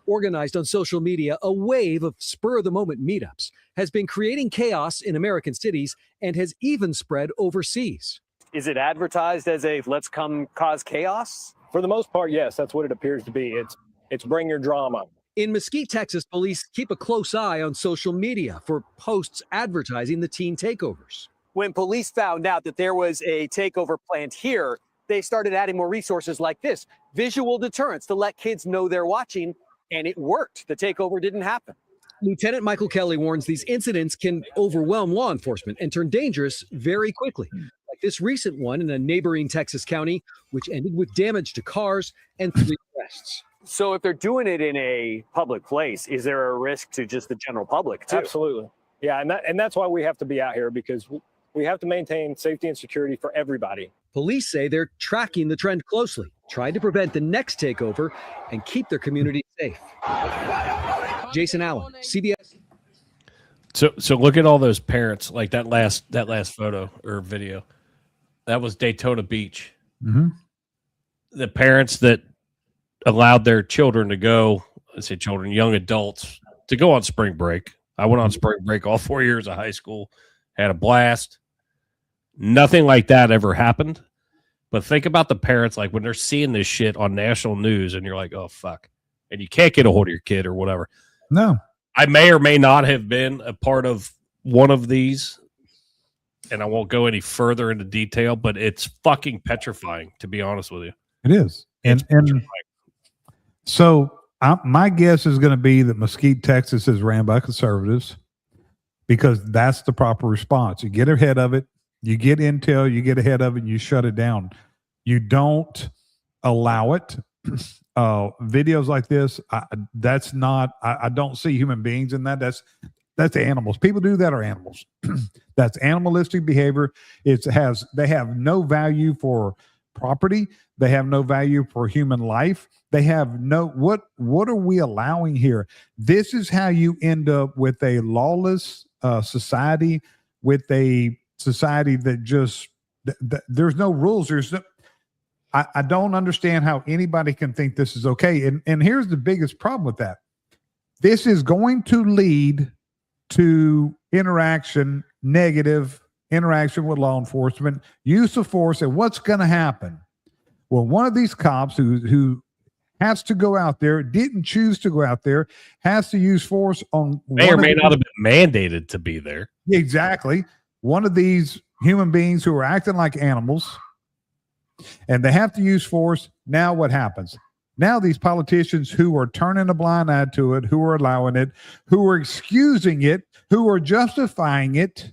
Speaker 9: Organized on social media, a wave of spur-of-the-moment meetups has been creating chaos in American cities and has even spread overseas.
Speaker 11: Is it advertised as a let's come cause chaos? For the most part, yes, that's what it appears to be. It's bring your drama.
Speaker 9: In Mesquite, Texas, police keep a close eye on social media for posts advertising the teen takeovers.
Speaker 11: When police found out that there was a takeover planned here, they started adding more resources like this, visual deterrence to let kids know they're watching. And it worked. The takeover didn't happen.
Speaker 9: Lieutenant Michael Kelly warns these incidents can overwhelm law enforcement and turn dangerous very quickly. Like this recent one in a neighboring Texas county, which ended with damage to cars and 3 arrests.
Speaker 11: So if they're doing it in a public place, is there a risk to just the general public too?
Speaker 12: Absolutely. Yeah, and that's why we have to be out here, because we have to maintain safety and security for everybody.
Speaker 9: Police say they're tracking the trend closely, trying to prevent the next takeover and keep their community safe. Jason Allen, CBS.
Speaker 1: So look at all those parents, like that last photo or video. That was Daytona Beach.
Speaker 3: Mm-hmm.
Speaker 1: The parents that allowed their children to go, let's say children, young adults, to go on spring break. I went on spring break all 4 years of high school, had a blast. Nothing like that ever happened. But think about the parents, like when they're seeing this shit on national news and you're like, oh, fuck. And you can't get a hold of your kid or whatever.
Speaker 3: No.
Speaker 1: I may or may not have been a part of one of these, and I won't go any further into detail, but it's fucking petrifying, to be honest with you.
Speaker 3: It is. And so My guess is going to be that Mesquite, Texas is ran by conservatives because that's the proper response. You get ahead of it, you get intel, you get ahead of it, and you shut it down. You don't allow it. Videos like this, that's not, I don't see human beings in that. That's animals. People do that are animals. That's animalistic behavior. They have no value for property. They have no value for human life. They have what are we allowing here? This is how you end up with a lawless society, with a society that just there's no rules. I don't understand how anybody can think this is okay. And here's the biggest problem with that. This is going to lead to negative interaction with law enforcement, use of force. And what's going to happen? Well, one of these cops who has to go out there, didn't choose to go out there, has to use force on
Speaker 1: may or may not have been mandated to be there.
Speaker 3: Exactly. One of these human beings who are acting like animals, and they have to use force. Now what happens? Now these politicians who are turning a blind eye to it, who are allowing it, who are excusing it, who are justifying it,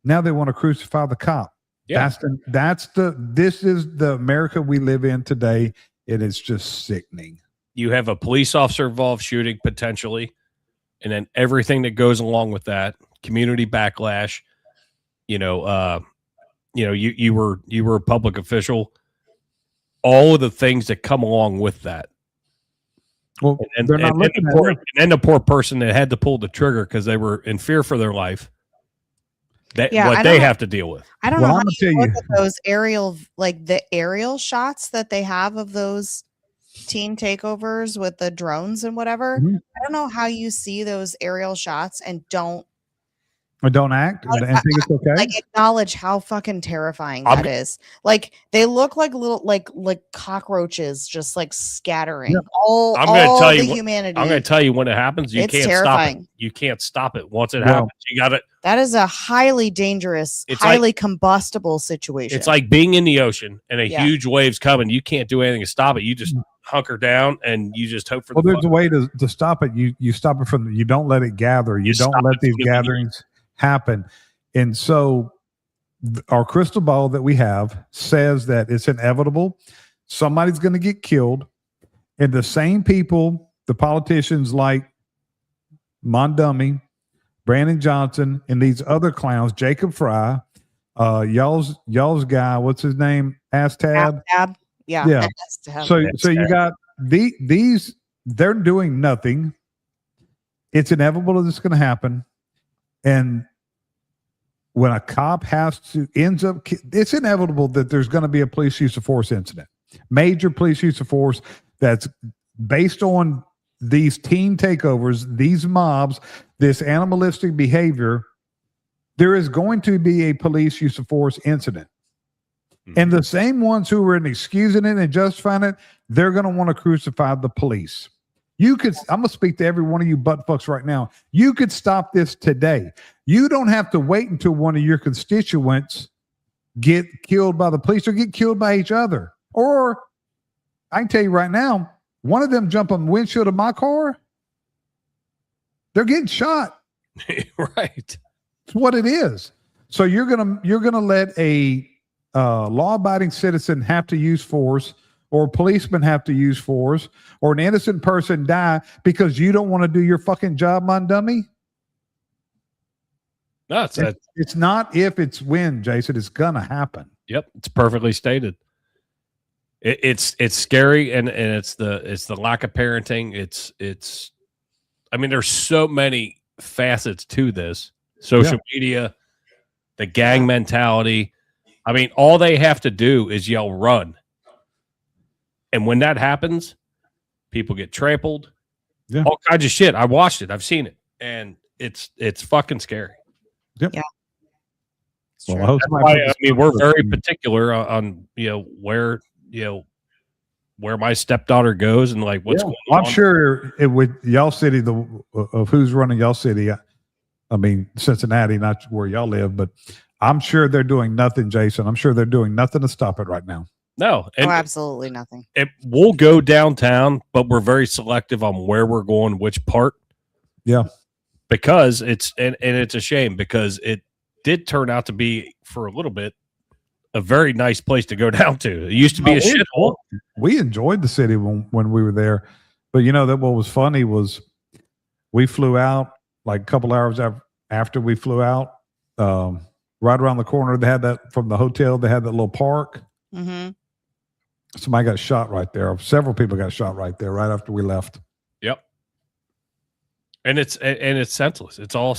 Speaker 3: now they want to crucify the cop.
Speaker 1: Yeah.
Speaker 3: This is the America we live in today. It is just sickening.
Speaker 1: You have a police officer involved shooting potentially, and then everything that goes along with that, community backlash. You were a public official. All of the things that come along with that.
Speaker 3: Well, and they're not looking at it.
Speaker 1: And then the poor person that had to pull the trigger because they were in fear for their life. What they have to deal with.
Speaker 2: I don't know how you look at those the aerial shots that they have of those teen takeovers with the drones and whatever.
Speaker 3: Mm-hmm.
Speaker 2: I don't know how you see those aerial shots and don't
Speaker 3: act and think it's okay.
Speaker 2: Like acknowledge how fucking terrifying that is. Like they look like little like cockroaches just like scattering all the humanity.
Speaker 1: I'm going to tell you when it happens, you can't stop it. You can't stop it. Once it happens, you got it.
Speaker 2: That is a highly dangerous, highly combustible situation.
Speaker 1: It's like being in the ocean and a huge wave's coming. You can't do anything to stop it. You just hunker down and you just hope for
Speaker 3: there's a way to stop it. You stop it you don't let it gather. You don't let these gatherings happen. And so our crystal ball that we have says that it's inevitable. Somebody's going to get killed. And the same people, the politicians like Mondummy, Brandon Johnson, and these other clowns, Jacob Fry, y'all's guy, what's his name? Astab. Yeah. So you got these, they're doing nothing. It's inevitable that it's going to happen. And when a cop it's inevitable that there's going to be a police use of force incident, major police use of force that's based on these teen takeovers, these mobs, this animalistic behavior. There is going to be a police use of force incident. Mm-hmm. And the same ones who are excusing it and justifying it, they're going to want to crucify the police. I'm going to speak to every one of you butt fucks right now. You could stop this today. You don't have to wait until one of your constituents get killed by the police or get killed by each other. Or I can tell you right now, one of them jump on the windshield of my car, they're getting shot.
Speaker 1: Right.
Speaker 3: It's what it is. So you're gonna let a law-abiding citizen have to use force, or a policeman have to use force, or an innocent person die because you don't want to do your fucking job, my dummy?
Speaker 1: No,
Speaker 3: it's not if, it's when, Jason. It's gonna happen.
Speaker 1: Yep, it's perfectly stated. It's scary, and it's the lack of parenting. It's I mean, there's so many facets to this. Social media, the gang mentality. I mean, all they have to do is yell run. And when that happens, people get trampled. Yeah. All kinds of shit. I watched it. I've seen it. And it's fucking scary.
Speaker 3: Yep.
Speaker 2: Yeah.
Speaker 3: Well,
Speaker 1: we're very particular on where my stepdaughter goes and like what's going on.
Speaker 3: I'm sure with y'all city, of who's running y'all city. I mean, Cincinnati, not where y'all live, but I'm sure they're doing nothing, Jason. I'm sure they're doing nothing to stop it right now.
Speaker 1: No, and
Speaker 2: absolutely nothing.
Speaker 1: We'll go downtown, but we're very selective on where we're going, which part.
Speaker 3: Yeah,
Speaker 1: because it's and it's a shame because it did turn out to be for a little bit a very nice place to go down to. It used to be a shithole.
Speaker 3: We enjoyed the city when we were there, but that what was funny was we flew out like a couple hours after we flew out. Right around the corner, they had that from the hotel. They had that little park.
Speaker 2: Mm-hmm.
Speaker 3: Somebody got shot right there. Several people got shot right there right after we left.
Speaker 1: Yep. And it's senseless. It's all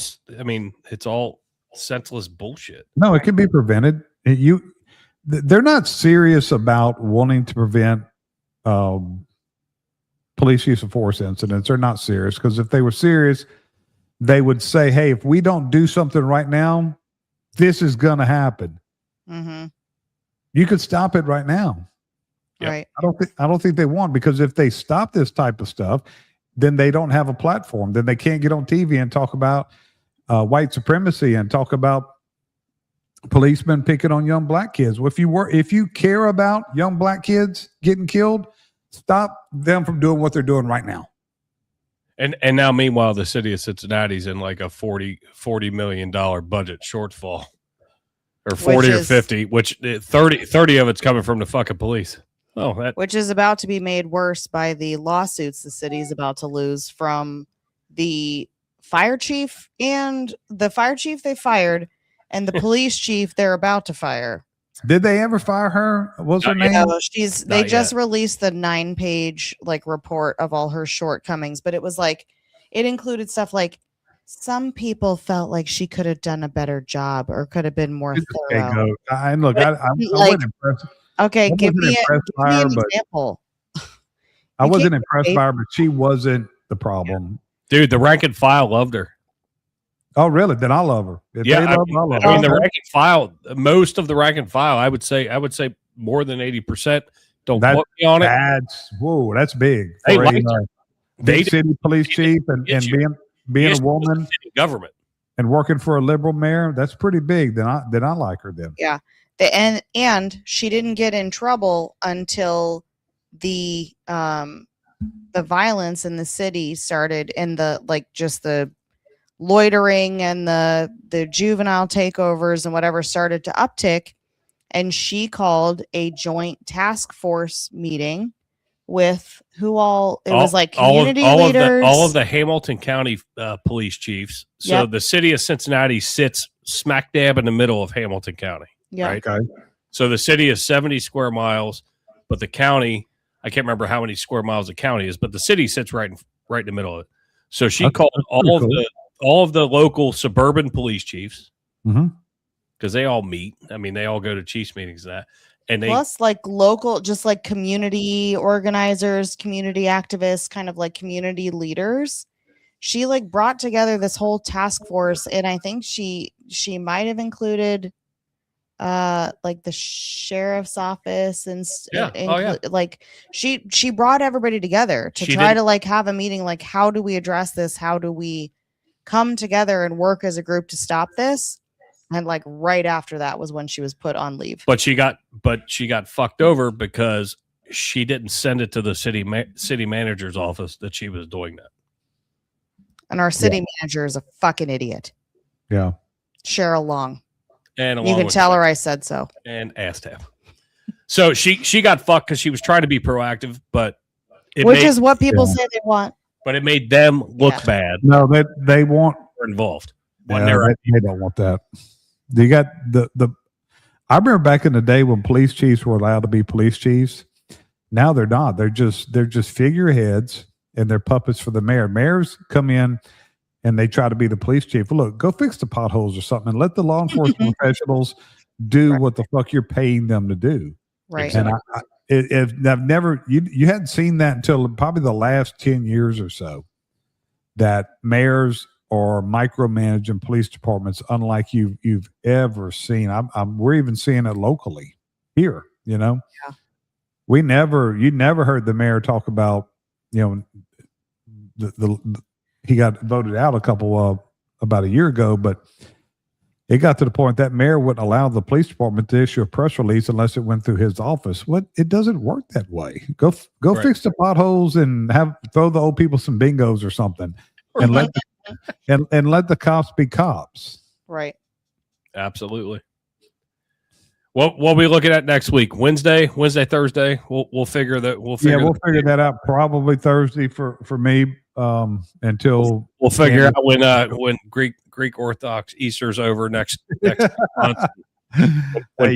Speaker 1: senseless bullshit.
Speaker 3: No, it can be prevented. They're not serious about wanting to prevent police use of force incidents. They're not serious because if they were serious, they would say, "Hey, if we don't do something right now, this is going to happen."
Speaker 2: Mm-hmm.
Speaker 3: You could stop it right now.
Speaker 1: Yep.
Speaker 2: Right.
Speaker 3: I don't think they want, because if they stop this type of stuff, then they don't have a platform. Then they can't get on TV and talk about white supremacy and talk about policemen picking on young black kids. Well, if you care about young black kids getting killed, stop them from doing what they're doing right now.
Speaker 1: And now, meanwhile, the city of Cincinnati's in like a $40 million budget shortfall, or 40 or 50, which 30 of it's coming from the fucking police. Oh,
Speaker 2: which is about to be made worse by the lawsuits the city is about to lose from the fire chief they fired, and the police chief they're about to fire.
Speaker 3: Did they ever fire her? What's her name?
Speaker 2: No, they just released the 9-page report of all her shortcomings, but it was it included stuff like some people felt like she could have done a better job or could have been more thorough.
Speaker 3: I wasn't impressed.
Speaker 2: Okay, give me an example.
Speaker 3: I wasn't impressed by her, but she wasn't the problem.
Speaker 1: Dude, the rank and file loved her.
Speaker 3: Oh, really? Then I love her. If
Speaker 1: yeah,
Speaker 3: they love her, I love her.
Speaker 1: I mean, the rank and file, most of the rank and file, I would say more than 80%. Don't quote me on it.
Speaker 3: That's big.
Speaker 1: They
Speaker 3: For
Speaker 1: liked
Speaker 3: big city police chief and being a woman,
Speaker 1: government,
Speaker 3: and working for a liberal mayor. That's pretty big. Then I like her. Then
Speaker 2: yeah. And she didn't get in trouble until the violence in the city started, and just the loitering and the juvenile takeovers and whatever started to uptick, and she called a joint task force meeting with community leaders,
Speaker 1: all of the Hamilton County police chiefs. So
Speaker 2: Yep.
Speaker 1: the city of Cincinnati sits smack dab in the middle of Hamilton County.
Speaker 2: Yeah.
Speaker 1: Right. Okay. So the city is 70 square miles, but the county, I can't remember how many square miles the county is, but the city sits right in the middle of it. So she called all of the local suburban police chiefs, because they all meet. I mean, they all go to chiefs meetings and that. And
Speaker 2: plus local, just community organizers, community activists, kind of community leaders. She brought together this whole task force, and I think she might have included the sheriff's office and she brought everybody together to try to have a meeting. How do we address this? How do we come together and work as a group to stop this? And right after that was when she was put on leave.
Speaker 1: But she got fucked over because she didn't send it to the city manager's office that she was doing that.
Speaker 2: And our city manager is a fucking idiot.
Speaker 3: Yeah.
Speaker 2: Cheryl Long.
Speaker 1: And
Speaker 2: you can tell her I said so.
Speaker 1: And asked him. So she got fucked because she was trying to be proactive, but
Speaker 2: which is what people say they want.
Speaker 1: But it made them look bad.
Speaker 3: No, they want
Speaker 1: involved.
Speaker 3: They don't want that. You got I remember back in the day when police chiefs were allowed to be police chiefs. Now they're not. They're just figureheads, and they're puppets for the mayor. Mayors come in and they try to be the police chief. Well, look, go fix the potholes or something, and let the law enforcement professionals do what the fuck you're paying them to do.
Speaker 2: Right.
Speaker 3: And I've never you hadn't seen that until probably the last 10 years or so, that mayors are micromanaging police departments unlike you've ever seen. We're even seeing it locally here. Yeah. You never heard the mayor talk about he got voted out about a year ago, but It got to the point that mayor wouldn't allow the police department to issue a press release unless it went through his office. What? It doesn't work that way. Go
Speaker 1: Right.
Speaker 3: fix the potholes and throw the old people some bingos or something, and let the cops be cops.
Speaker 2: Right.
Speaker 1: Absolutely. What are we looking at next week? Wednesday, Thursday. We'll figure that. We'll figure
Speaker 3: that out probably Thursday for me. Until
Speaker 1: we'll figure out when Greek Orthodox Easter's over next month.
Speaker 3: Hey,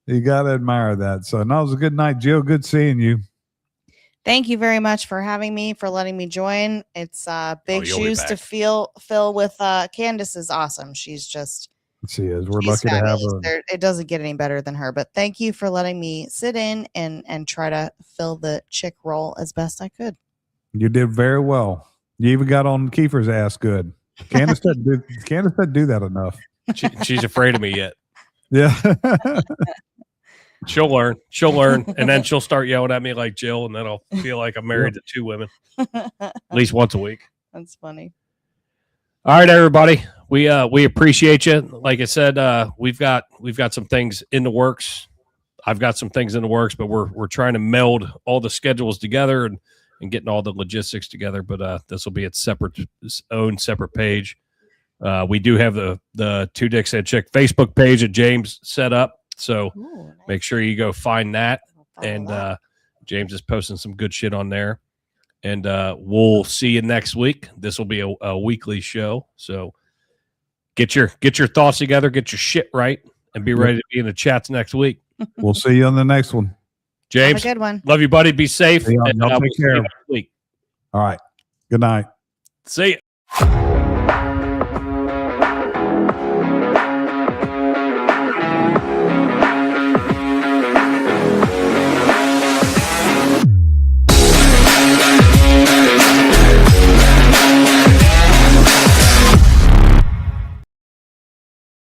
Speaker 3: you gotta admire that. So no, it was a good night, Jill. Good seeing you.
Speaker 2: Thank you very much for having me, for letting me join. It's big shoes to fill with Candace is awesome. She's just
Speaker 3: She is. We're lucky to have her.
Speaker 2: It doesn't get any better than her. But thank you for letting me sit in and try to fill the chick role as best I could.
Speaker 3: You did very well. You even got on Kiefer's ass good. Candace doesn't do that enough.
Speaker 1: She's afraid of me yet.
Speaker 3: Yeah.
Speaker 1: She'll learn, and then she'll start yelling at me like Jill, and then I'll feel like I'm married to two women at least once a week.
Speaker 2: That's funny.
Speaker 1: All right, everybody. We appreciate you. Like I said, we've got some things in the works. I've got some things in the works, but we're trying to meld all the schedules together and getting all the logistics together. But this will be its own separate page. We do have the Two Dicks and a Chick Facebook page that James set up. So make sure you go find that. And James is posting some good shit on there. And we'll see you next week. This will be a weekly show. So get your thoughts together, get your shit right, and be ready to be in the chats next week.
Speaker 3: We'll see you on the next one.
Speaker 1: James,
Speaker 2: have a good one.
Speaker 1: Love you, buddy. Be safe.
Speaker 3: Y'all
Speaker 1: And,
Speaker 3: take
Speaker 1: we'll see you
Speaker 3: care.
Speaker 1: next week.
Speaker 3: All right. Good night.
Speaker 1: See ya.